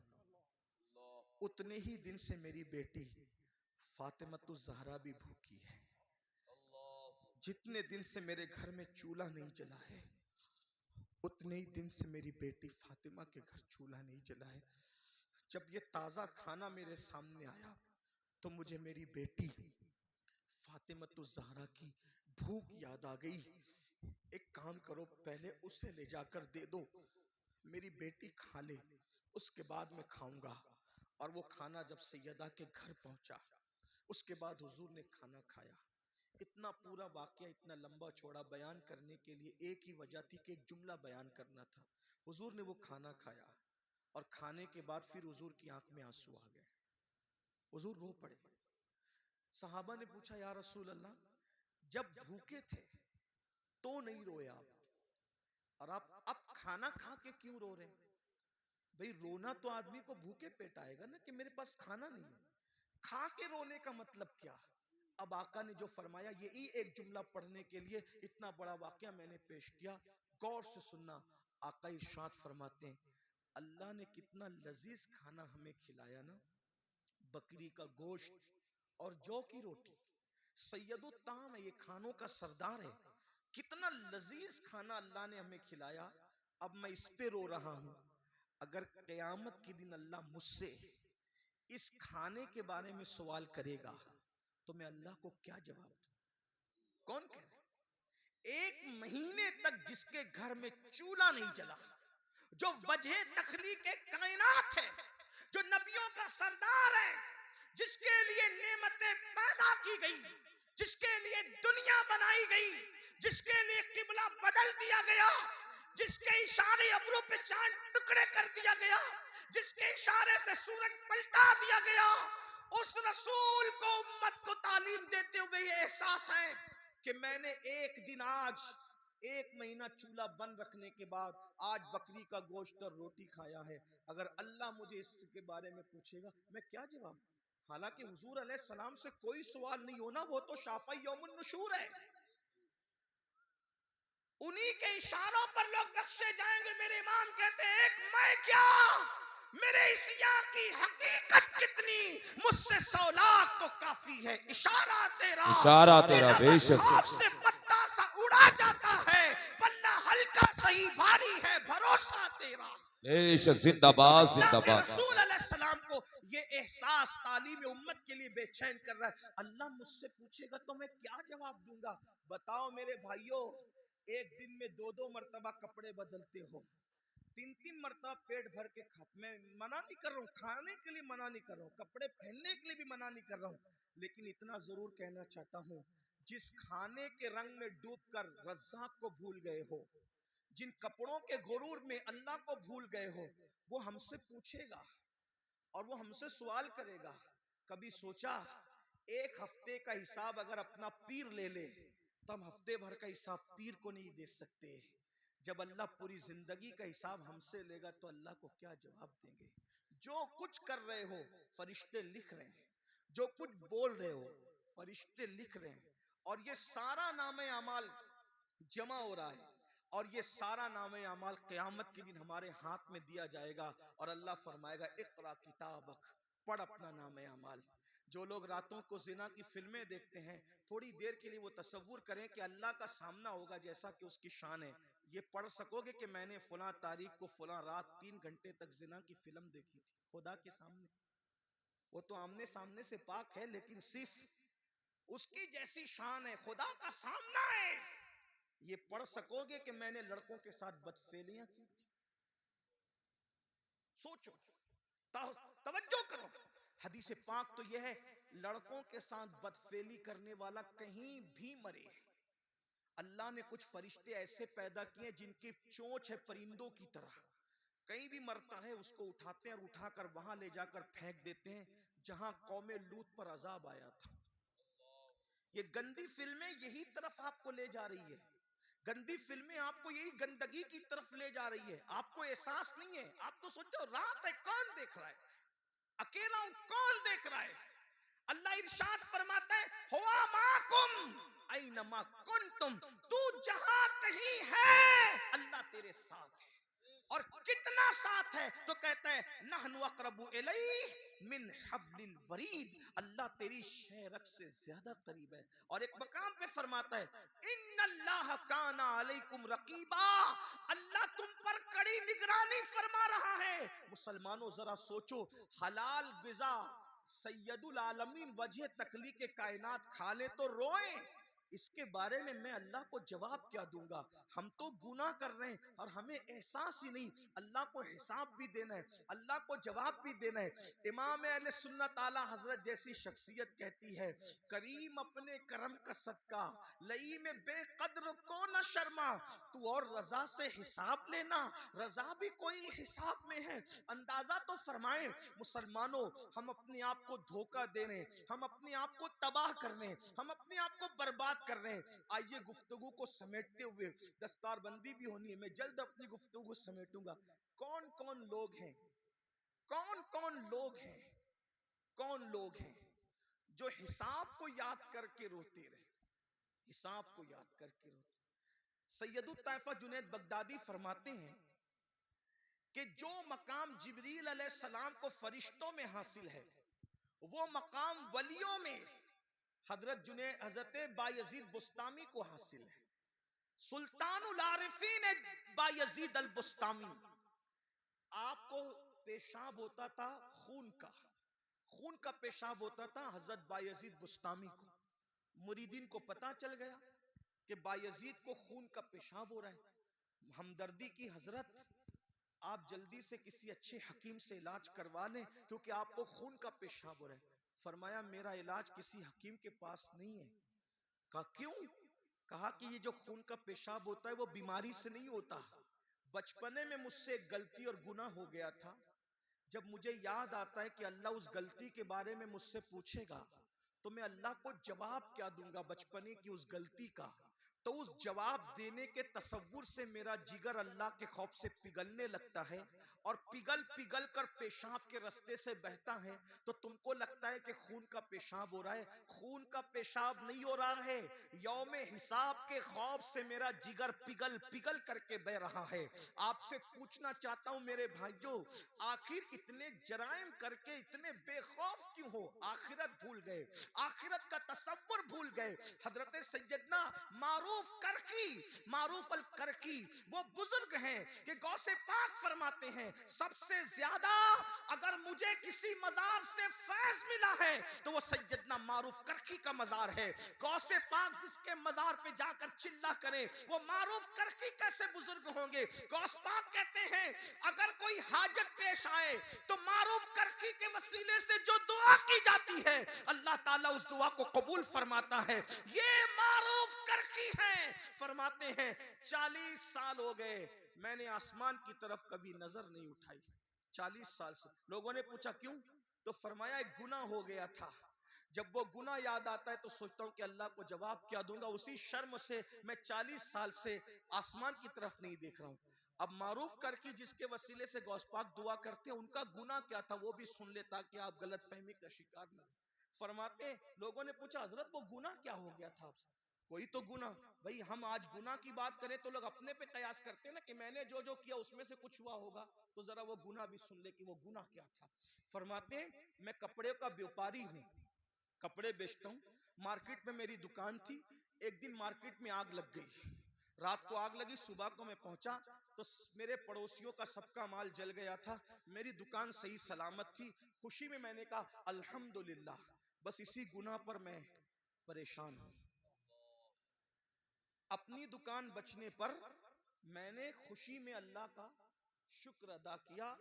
اتنے ہی دن سے میری بیٹی فاطمہ الزہرا بھی بھوکی ہے. جتنے دن سے میرے گھر میں چولہا نہیں جلا ہے اتنے ہی دن سے میری بیٹی فاطمہ کے گھر چولہا نہیں جلا ہے. جب یہ تازہ کھانا میرے سامنے آیا تو مجھے میری بیٹی فاطمہ الزہرا کی بھوک یاد آ گئی. ایک کام کرو، پہلے اسے لے جا کر دے دو، میری بیٹی کھا لے، اس کے بعد میں کھاؤں گا. اور وہ کھانا جب سیدہ کے گھر پہنچا اس کے بعد حضور نے کھانا کھایا. اتنا پورا واقعہ اتنا لمبا چوڑا بیان کرنے کے لیے ایک ہی وجہ تھی کہ ایک جملہ بیان کرنا تھا. حضور نے وہ کھانا کھایا اور کھانے کے بعد پھر حضور کی آنکھ میں آنسو آ گئے. حضور رو پڑے. صحابہ نے پوچھا یا رسول اللہ جب بھوکے تھے تو نہیں روئے آپ، اور آپ اب کھانا کھا کے کیوں رو رہے ہیں؟ بھئی رونا تو آدمی کو بھوکے پیٹ آئے گا نا کہ میرے پاس کھانا نہیں ہے. کھا کے رونے کا مطلب کیا؟ اب آقا نے جو فرمایا، یہی ایک جملہ پڑھنے کے لیے اتنا بڑا واقعہ میں نے پیش کیا. غور سے سننا. آقا ارشاد فرماتے ہیں اللہ نے کتنا لذیذ کھانا ہمیں کھلایا نا، بکری کا گوشت اور جو کی روٹی. سید الطعام ہے، یہ کھانوں کا سردار ہے. کتنا لذیذ کھانا اللہ نے ہمیں کھلایا. اب میں اس پہ رو رہا ہوں. اگر قیامت کے دن اللہ مجھ سے اس کھانے کے بارے میں سوال کرے گا تو میں اللہ کو کیا جواب دوں؟ کون کہہ رہا ہے؟ ایک مہینے تک جس کے گھر میں چولہا نہیں جلا، جو وجہ تخلیق کائنات ہے، جو نبیوں کا سردار ہے، جس کے لیے نعمتیں پیدا کی گئی، جس کے لیے دنیا بنائی گئی، جس کے لیے قبلہ بدل دیا گیا، جس کے اشارے ابرو پہ چاند ٹکڑے کر دیا گیا، جس کے اشارے سے سورج پلٹا دیا گیا، اس رسول کو امت کو تعلیم دیتے ہوئے یہ احساس ہے کہ میں نے ایک دن آج ایک مہینہ چولہا بند رکھنے کے بعد آج بکری کا گوشت اور روٹی کھایا ہے. اگر اللہ مجھے اس کے بارے میں پوچھے گا میں کیا جواب دوں؟ حالانکہ حضور علیہ السلام سے کوئی سوال نہیں ہونا، وہ تو شافعی یوم النشور ہے. انہی کے اشاروں پر لوگ بخشے جائیں گے. میرے امام کہتے ہیں ایک میں کیا، میرے عیسیٰ کی حقیقت کتنی، مجھ سے 100 لاکھ تو کافی ہے. اشارہ تیرا اشارہ تیرا تیرا بے بس شک. خوف سے پتا سا اڑا جاتا ہے، پلہ ہلکا صحیح بھاری ہے بھروسہ تیرا. بے شک زندہ باد اللہ زندہ کے باد. رسول علیہ السلام کو یہ احساس تعلیم امت کے لیے بے چین کر رہا ہے. اللہ مجھ سے پوچھے گا تو میں کیا جواب دوں گا؟ بتاؤ میرے بھائیوں، ایک دن میں 2 مرتبہ کپڑے بدلتے ہو، 3 مرتبہ پیٹ بھر کے کھاتے. میں منع نہیں کر رہا ہوں، کھانے کے لیے منع نہیں کر رہا ہوں، کپڑے پہننے کے لیے بھی منع نہیں کر رہا ہوں، لیکن اتنا ضرور کہنا چاہتا ہوں جس کھانے کے رنگ میں ڈوب کر رزاق کو بھول گئے ہو، جن کپڑوں کے غرور میں اللہ کو بھول گئے ہو، وہ ہم سے پوچھے گا اور وہ ہم سے سوال کرے گا. کبھی سوچا ایک ہفتے کا حساب اگر اپنا پیر لے لے تو ہم ہفتے بھر کا حساب پیر کو نہیں دے سکتے. جب اللہ پوری زندگی کا حساب ہم سے لے گا تو اللہ کو کیا جواب دیں گے؟ جو کچھ کر رہے ہو فرشتے لکھ رہے ہیں، جو کچھ بول رہے ہو فرشتے لکھ رہے ہیں، اور یہ سارا نام اعمال جمع ہو رہا ہے، اور یہ سارا نام اعمال قیامت کے دن ہمارے ہاتھ میں دیا جائے گا اور اللہ فرمائے گا اقرا کتابک، پڑھ اپنا نام اعمال. جو لوگ راتوں کو زنا کی فلمیں دیکھتے ہیں تھوڑی دیر کے لیے وہ تصور کریں کہ اللہ کا سامنا ہوگا جیسا کہ اس کی شان ہے. یہ پڑھ سکو گے کہ میں نے فلاں تاریخ کو فلاں رات 3 گھنٹے تک زنا کی فلم دیکھی تھی خدا کے سامنے؟ وہ تو آمنے سامنے سے پاک ہے لیکن صرف اس کی جیسی شان ہے، خدا کا سامنا ہے. یہ پڑھ سکو گے کہ میں نے لڑکوں کے ساتھ بدفعلیاں کی تھی؟ سوچو، توجہ کرو. حدیث پاک تو یہ ہے لڑکوں کے ساتھ بدفعلی کرنے والا کہیں بھی مرے. اللہ نے کچھ فرشتے ایسے پیدا کیے جن کی چونچ ہے پرندوں کی طرح، کہیں بھی مرتا ہے اس کو اٹھاتے ہیں اور اٹھا کر وہاں لے جا کر پھینک دیتے ہیں جہاں قوم لوط پر عذاب آیا تھا. یہ گندی فلمیں یہی طرف آپ کو لے جا رہی ہے، گندی فلمیں آپ کو یہی گندگی کی طرف لے جا رہی ہے. آپ کو احساس نہیں ہے، آپ تو سوچو رات ہے کون دیکھ رہا ہے، اکیلا ہوں کون دیکھ رہا ہے. اللہ ارشاد فرماتا ہے ہوا معکم اینما کنتم، تو جہاں کہیں ہے اللہ تیرے ساتھ ہے. اور کتنا ساتھ ہے تو کہتا ہے نحن اقرب الیہ من حبل الورید، اللہ تیری شہرک سے زیادہ قریب ہے۔ اور ایک مقام پہ فرماتا ہے ان اللہ کان علیکم رقیبا، اللہ تم پر کڑی نگرانی فرما رہا ہے۔ مسلمانوں ذرا سوچو، حلال غذا سید العالمین وجہ تخلیق کائنات کھا لے تو روئیں، اس کے بارے میں میں اللہ کو جواب کیا دوں گا؟ ہم تو گناہ کر رہے ہیں اور ہمیں احساس ہی نہیں، اللہ کو حساب بھی دینا ہے، اللہ کو جواب بھی دینا ہے۔ امام اہل سنت اعلی حضرت جیسی شخصیت کہتی ہے کریم اپنے کرم کا صدقہ لئی میں بے قدر کو نہ شرما، تو اور رضا سے حساب لینا، رضا بھی کوئی حساب میں ہے۔ اندازہ تو فرمائیں مسلمانوں، ہم اپنے آپ کو دھوکہ دے رہے ہیں، ہم اپنے آپ کو تباہ کر رہے ہیں، ہم اپنے آپ کو برباد کر رہے ہیں۔ آئیے گفتگو کو سمیٹتے ہوئے، دستار بندی بھی ہونی ہے، میں جلد اپنی گفتگو سمیٹوں گا۔ کون کون لوگ ہیں، کون کون لوگ ہیں، کون لوگ ہیں جو حساب کو یاد کر کے روتے رہے، حساب کو یاد کر کے روتے؟ سید الطائفہ جنید بغدادی فرماتے ہیں کہ جو مقام جبریل علیہ السلام کو فرشتوں میں حاصل ہے، وہ مقام ولیوں میں حضرت بایزید بستامی کو حاصل ہے۔ سلطان العارفین بایزید البستامی، آپ کو پیشاب ہوتا تھا خون کا، خون کا پیشاب ہوتا تھا حضرت بایزید بستامی کو۔ مریدین کو پتا چل گیا کہ بایزید کو خون کا پیشاب ہو رہا ہے، ہمدردی کی حضرت آپ جلدی سے کسی اچھے حکیم سے علاج کروا لیں کیونکہ آپ کو خون کا پیشاب ہو رہا ہے۔ فرمایا میرا علاج کسی حکیم کے پاس نہیں ہے۔ کہا کیوں؟ کہا کہ یہ جو خون کا پیشاب ہوتا ہے وہ بیماری سے نہیں ہوتا، بچپنے میں مجھ سے ایک غلطی اور گناہ ہو گیا تھا، جب مجھے یاد آتا ہے کہ اللہ اس غلطی کے بارے میں مجھ سے پوچھے گا تو میں اللہ کو جواب کیا دوں گا بچپنے کی اس غلطی کا، تو اس جواب دینے کے تصور سے میرا جگر اللہ کے خوف سے پگھلنے لگتا ہے، اور پگھل پگھل کر پیشاب کے رستے سے بہتا ہے، تو تم کو لگتا ہے کہ خون کا پیشاب ہو رہا ہے، خون کا پیشاب نہیں ہو رہا ہے، یوم حساب کے خوف سے میرا جگر پگھل پگھل کر کے بہ رہا ہے۔ آپ سے پوچھنا چاہتا ہوں میرے بھائیوں، آخر اتنے جرائم کر کے اتنے بے خوف کیوں ہو؟ آخرت بھول گئے، آخرت کا تصور بھول گئے۔ حضرت سیدنا معروف الکرکی وہ بزرگ ہیں کہ غوث پاک فرماتے ہیں سب سے زیادہ اگر مجھے کسی مزار سے فیض ملا ہے تو وہ سیدنا معروف کرکی کا مزار ہے۔ غوث پاک جس کے مزار پہ جا کر چلا کرے وہ معروف کرکی کیسے بزرگ ہوں گے؟ غوث پاک کہتے ہیں اگر کوئی حاجت پیش آئے تو معروف کرکی کے وسیلے سے جو دعا کی جاتی ہے اللہ تعالیٰ اس دعا کو قبول فرماتا ہے۔ یہ معروف کرکی ہیں، فرماتے ہیں 40 سال ہو گئے میں نے آسمان کی طرف کبھی نظر نہیں اٹھائی، 40 سال سے۔ لوگوں نے پوچھا کیوں؟ تو فرمایا ایک گناہ ہو گیا تھا، جب وہ گناہ یاد آتا ہے تو سوچتا ہوں کہ اللہ کو جواب کیا دوں گا، اسی شرم سے میں 40 سال سے آسمان کی طرف نہیں دیکھ رہا ہوں۔ اب معروف کرکی جس کے وسیلے سے غوث پاک دعا کرتے ہیں ان کا گناہ کیا تھا وہ بھی سن لے تاکہ آپ غلط فہمی کا شکار نہ ہوں۔ فرماتے ہیں لوگوں نے پوچھا حضرت وہ گناہ کیا ہو گیا تھا آپ سے؟ کوئی تو گناہ، بھئی ہم آج گناہ کی بات کریں تو لوگ اپنے پہ قیاس کرتے ہیں نا کہ میں نے جو جو کیا اس میں سے کچھ ہوا ہوگا، تو ذرا وہ گناہ بھی سن لے کہ وہ گناہ کیا تھا۔ فرماتے ہیں میں کپڑے کا بیوپاری ہوں، کپڑے بیچتا ہوں، مارکیٹ میں میری دکان تھی، ایک دن مارکیٹ میں آگ لگ گئی، رات کو آگ لگی، صبح کو میں پہنچا تو میرے پڑوسیوں کا سب کا مال جل گیا تھا، میری دکان صحیح سلامت تھی۔ خوشی میں میں نے کہا الحمدللہ، بس اسی گناہ پر میں پریشان ہوں۔ اپنی دکان بچنے پر میں نے خوشی میں اللہ کا شکر ادا کیا،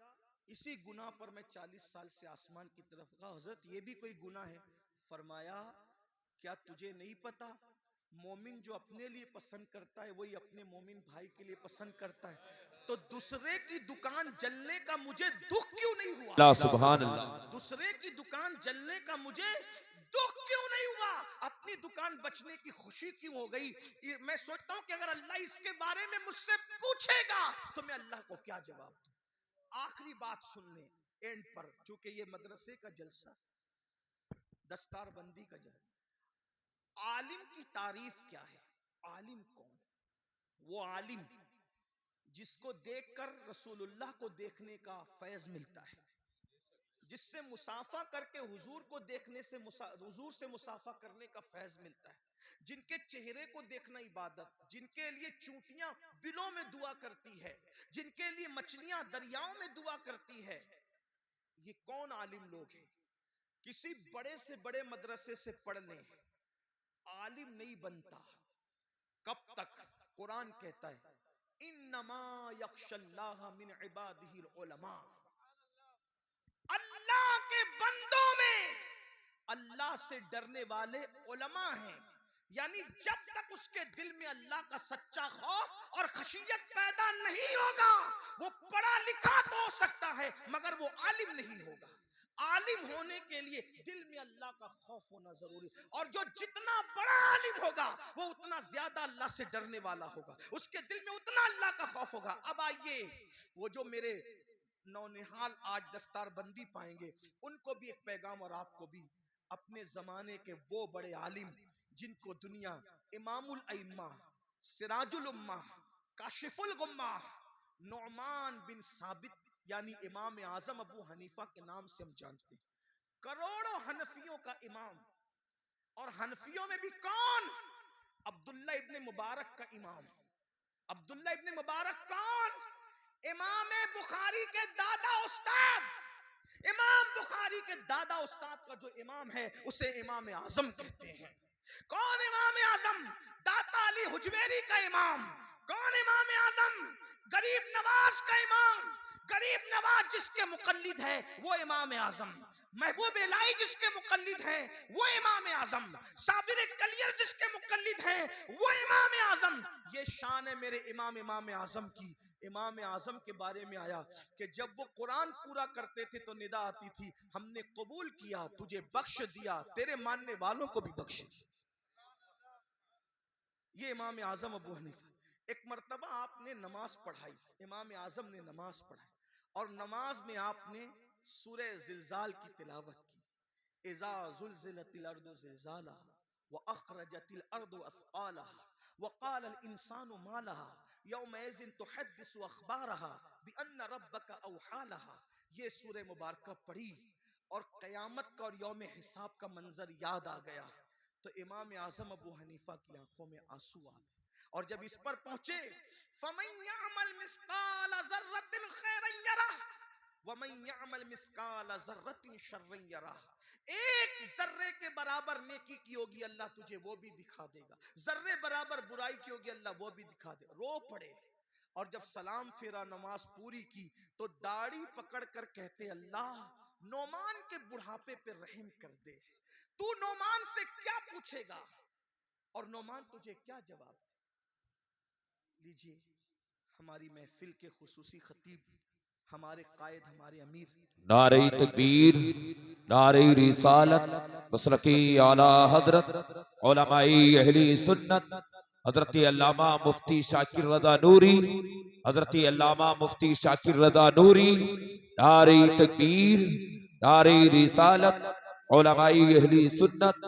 اسی گناہ پر میں 40 سال سے آسمان کی طرف گا۔ حضرت یہ بھی کوئی گناہ ہے؟ فرمایا کیا تجھے نہیں پتا مومن جو اپنے لیے پسند کرتا ہے وہی اپنے مومن بھائی کے لیے پسند کرتا ہے، تو دوسرے کی دکان جلنے کا مجھے دکھ کیوں نہیں ہوا؟ لا سبحان اللہ۔ دوسرے کی دکان جلنے کا مجھے دکھ کیوں نہیں ہوا؟ اپنی دکان بچنے کی خوشی کیوں ہو گئی؟ میں سوچتا ہوں کہ اگر اللہ اس کے بارے میں مجھ سے پوچھے گا تو میں اللہ کو کیا جواب دوں؟ آخری بات سن لیں اینڈ پر، چونکہ یہ مدرسے کا جلسہ، دستار بندی کا جلسہ۔ عالم کی تعریف کیا ہے؟ عالم کون؟ وہ عالم جس کو دیکھ کر رسول اللہ کو دیکھنے کا فیض ملتا ہے، جس سے مسافہ کر کے حضور کو دیکھنے سے حضور سے مسافہ کرنے کا فیض ملتا ہے، جن کے چہرے کو دیکھنا عبادت، جن کے لیے چونٹیاں بلوں میں دعا کرتی ہے، جن کے لیے مچھلیاں دریاؤں میں دعا کرتی ہے، یہ کون عالم لوگ ہیں؟ کسی بڑے سے بڑے مدرسے سے پڑھ لیں، عالم نہیں بنتا۔ کب تک؟ قرآن کہتا ہے انما یخشی اللہ من عبادہ العلماء، اللہ کے بندوں میں اللہ سے ڈرنے والے علماء ہیں۔ یعنی جب تک اس کے دل میں اللہ کا سچا خوف اور خشیت پیدا نہیں ہوگا، وہ پڑھا لکھا تو ہو سکتا ہے مگر وہ عالم نہیں ہوگا۔ عالم ہونے کے لیے دل میں اللہ کا خوف ہونا ضروری، اور جو جتنا بڑا عالم ہوگا وہ اتنا زیادہ اللہ سے ڈرنے والا ہوگا، اس کے دل میں اتنا اللہ کا خوف ہوگا۔ اب آئیے وہ جو میرے نونہال آج دستار بندی پائیں گے، ان کو بھی ایک پیغام اور آپ کو بھی، اپنے زمانے کے وہ بڑے عالم جن کو دنیا امام الائمہ، سراج الامہ، کاشف الغمہ، نعمان بن ثابت یعنی امام اعظم ابو حنیفہ کے نام سے ہم جانتے ہیں، کروڑوں حنفیوں کا امام، اور حنفیوں میں بھی کون؟ عبداللہ ابن مبارک کا امام۔ عبداللہ ابن مبارک کون؟ امام بخاری کے دادا استاد۔ امام بخاری کے دادا استاد کا جو امام ہے اسے امام اعظم کہتے ہیں۔ کون امام اعظم؟ داتا علی حجویری کا امام۔ کون امام اعظم؟ غریب نواز کا امام۔ غریب نواز جس کے مقلد ہے وہ امام اعظم، محبوب الہی جس کے مقلد ہیں وہ امام اعظم، صابر کلیر جس کے مقلد ہیں وہ امام اعظم۔ یہ شان ہے میرے امام اعظم کی۔ امام اعظم کے بارے میں آیا کہ جب وہ قرآن پورا کرتے تھے تو ندا آتی تھی ہم نے قبول کیا، تجھے بخش دیا، تیرے ماننے والوں کو بھی بخش دیا۔ یہ امام اعظم ابو حنیفہ۔ ایک مرتبہ آپ نے نماز پڑھائی، امام اعظم نے نماز پڑھائی، اور نماز میں آپ نے سورہ زلزال کی تلاوت کی، اذا زلزلت الارض زلزالها واخرجت الارض اثقالها وقال الانسان ما لها یومئذ تحدث اخبارها بان ربك اوحى لها۔ یہ سورہ مبارکہ پڑھی اور قیامت کا اور یوم حساب کا منظر یاد آ گیا تو امام اعظم ابو حنیفہ کی آنکھوں میں آنسو آ گئے، اور جب اس پر پہنچے فَمَن يَعْمَلْ مِثْقَالَ ذَرَّةٍ خَيْرًا يَرَهُ وَمَن يَعْمَلْ مِثْقَالَ ذَرَّةٍ شَرًّا يَرَهُ۔ ایک ذرے کے برابر نیکی کی ہوگی اللہ تجھے وہ بھی دکھا دے گا، ذرے برابر برائی کی ہوگی اللہ وہ بھی دکھا دے گا۔ رو پڑے، اور جب سلام پھیرا نماز پوری کی تو داڑھی پکڑ کر کہتے اللہ نعمان کے بڑھاپے پہ رحم کر دے، تو نعمان سے کیا پوچھے گا اور نعمان تجھے کیا جواب دے۔ لیجئے ہماری محفل کے خصوصی خطیب، ہمارے قائد، ہمارے امیر، نعرہ تکبیر، نعرہ رسالت، مسلکی اعلی حضرت علماء اہل سنت حضرت علامہ مفتی شاکر رضا نوری، حضرت علامہ مفتی شاکر رضا نوری، نعرہ تکبیر، نعرہ رسالت، علماء اہل سنت۔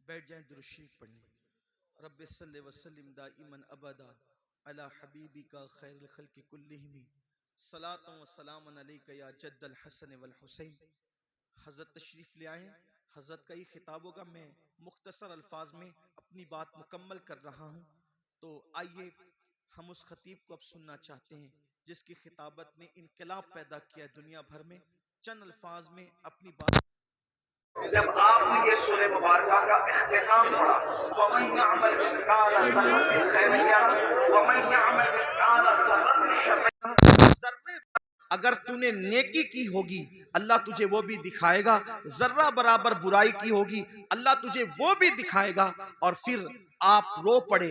بیٹھ جائیں، درود شریف پڑھیں۔ رب صلی وسلم دائما ابدا علی حبیبک خیر الخلق کلہم، صلاۃ و سلام علیک یا جد الحسن والحسین۔ حضرت تشریف لے آئیں، حضرت کا یہ خطاب ہوگا، میں مختصر الفاظ میں اپنی بات مکمل کر رہا ہوں، تو آئیے ہم اس خطیب کو اب سننا چاہتے ہیں جس کی خطابت نے انقلاب پیدا کیا ہے دنیا بھر میں۔ چند الفاظ میں اپنی بات، جب آپ نے یہ سورہ مبارکہ کا اختتام پڑھا وَمَن يَعْمَلْ مِثْقَالَ ذَرَّةٍ خَيْرًا يَرَهُ وَمَن يَعْمَلْ مِثْقَالَ ذَرَّةٍ شَرًّا يَرَهُ، اگر تو نے نیکی کی ہوگی اللہ تجھے وہ بھی دکھائے گا، ذرہ برابر برائی کی ہوگی اللہ تجھے وہ بھی دکھائے گا۔ اور پھر آپ رو پڑے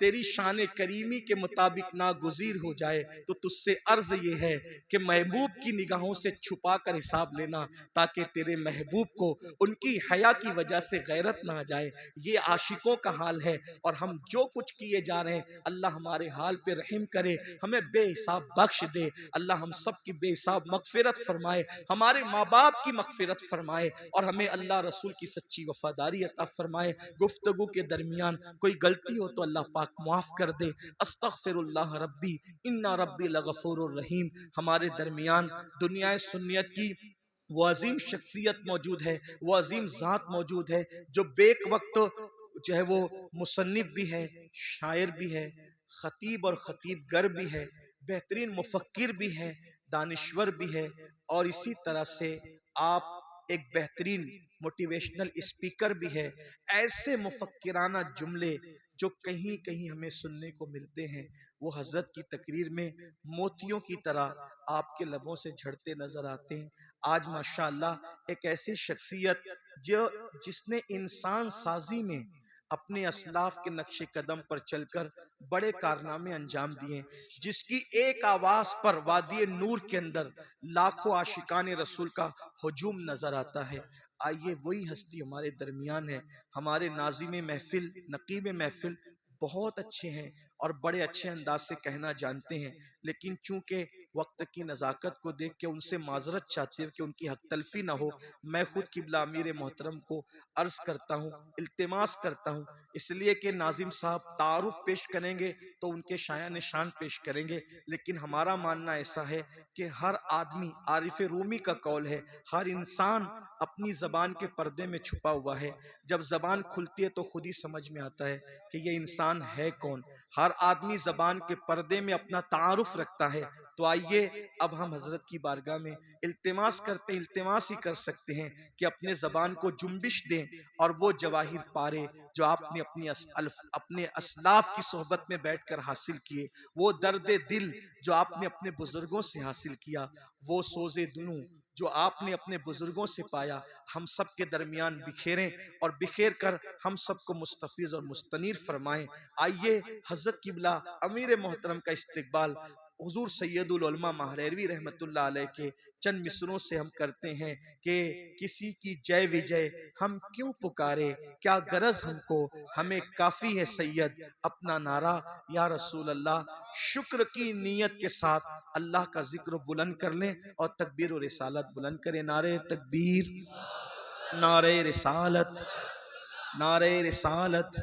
تیری شان کریمی کے مطابق ناگزیر ہو جائے تو تجھ سے عرض یہ ہے کہ محبوب کی نگاہوں سے چھپا کر حساب لینا، تاکہ تیرے محبوب کو ان کی حیا کی وجہ سے غیرت نہ آ جائے۔ یہ عاشقوں کا حال ہے، اور ہم جو کچھ کیے جا رہے ہیں اللہ ہمارے حال پہ رحم کرے، ہمیں بے حساب بخش دے۔ اللہ ہم سب کی بے حساب مغفرت فرمائے، ہمارے ماں باپ کی مغفرت فرمائے، اور ہمیں اللہ رسول کی سچی وفاداری عطا فرمائے۔ گفتگو کے درمیان کوئی غلطی ہو تو اللہ پاک معاف کر دے۔ استغفر اللہ ربی ان ربی لغفور الرحیم۔ ہمارے درمیان دنیا سنیت کی وہ عظیم شخصیت موجود ہے، وہ عظیم ذات موجود ہے، جو بیک وقت جو ہے وہ مصنف بھی ہے، شاعر بھی ہے، خطیب اور خطیب گر بھی ہے، بہترین مفکر بھی ہے، دانشور بھی ہے، اور اسی طرح سے آپ ایک بہترین موٹیویشنل اسپیکر بھی ہے۔ ایسے مفکرانہ جملے جو کہیں کہیں ہمیں سننے کو ملتے ہیں، وہ حضرت کی تقریر میں موتیوں کی طرح آپ کے لبوں سے جھڑتے نظر آتے ہیں۔ آج ماشاءاللہ ایک ایسی شخصیت جس نے انسان سازی میں اپنے اسلاف کے نقش قدم پر چل کر بڑے کارنامے انجام دیے، جس کی ایک آواز پر وادی نور کے اندر لاکھوں عاشقان رسول کا ہجوم نظر آتا ہے۔ آئیے وہی ہستی ہمارے درمیان ہے۔ ہمارے ناظم محفل، نقیب محفل بہت اچھے ہیں اور بڑے اچھے انداز سے کہنا جانتے ہیں، لیکن چونکہ وقت کی نزاکت کو دیکھ کے ان سے معذرت چاہتے ہیں کہ ان کی حق تلفی نہ ہو، میں خود قبلہ امیر محترم کو عرض کرتا ہوں، التماس کرتا ہوں، اس لیے کہ ناظم صاحب تعارف پیش کریں گے تو ان کے شایان نشان پیش کریں گے، لیکن ہمارا ماننا ایسا ہے کہ ہر آدمی، عارف رومی کا قول ہے، ہر انسان اپنی زبان کے پردے میں چھپا ہوا ہے، جب زبان کھلتی ہے تو خود ہی سمجھ میں آتا ہے کہ یہ انسان ہے کون۔ ہر آدمی زبان کے پردے میں اپنا تعارف رکھتا ہے۔ تو آئیے اب ہم حضرت کی بارگاہ میں التماس کرتے ہیں، التماس ہی کر سکتے ہیں کہ اپنے زبان کو جنبش دیں، اور وہ جواہر پارے جو آپ نے اپنے اسلاف کی صحبت میں بیٹھ کر حاصل کیے، وہ درد دل جو آپ نے اپنے بزرگوں سے حاصل کیا، وہ سوز دنوں جو آپ نے اپنے بزرگوں سے پایا، ہم سب کے درمیان بکھیریں، اور بکھیر کر ہم سب کو مستفیض اور مستنیر فرمائیں۔ آئیے حضرت قبلہ امیر محترم کا استقبال حضور سید العلماء مہریروی رحمت اللہ علیہ کے چند مصروں سے ہم کرتے ہیں کہ کسی کی جے وجے ہم کیوں پکارے، کیا غرض ہم کو، ہمیں کافی ہے سید اپنا نعرہ، یا رسول اللہ۔ شکر کی نیت کے ساتھ اللہ کا ذکر بلند کر لیں اور تکبیر و رسالت بلند کریں۔ نعرہ تکبیر، نعرہ رسالت، نعرہ رسالت۔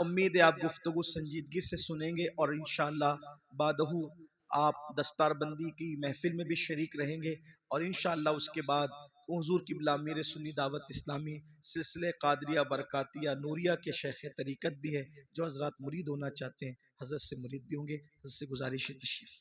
امید ہے آپ گفتگو سنجیدگی سے سنیں گے، اور انشاءاللہ بعدہ آپ دستار بندی کی محفل میں بھی شریک رہیں گے، اور انشاءاللہ اس کے بعد حضور قبلہ امیر سنی دعوت اسلامی سلسلہ قادریہ برکاتیہ نوریہ کے شیخ طریقت بھی ہے، جو حضرات مرید ہونا چاہتے ہیں حضرت سے مرید بھی ہوں گے۔ حضرت سے گزارش ہے تشریف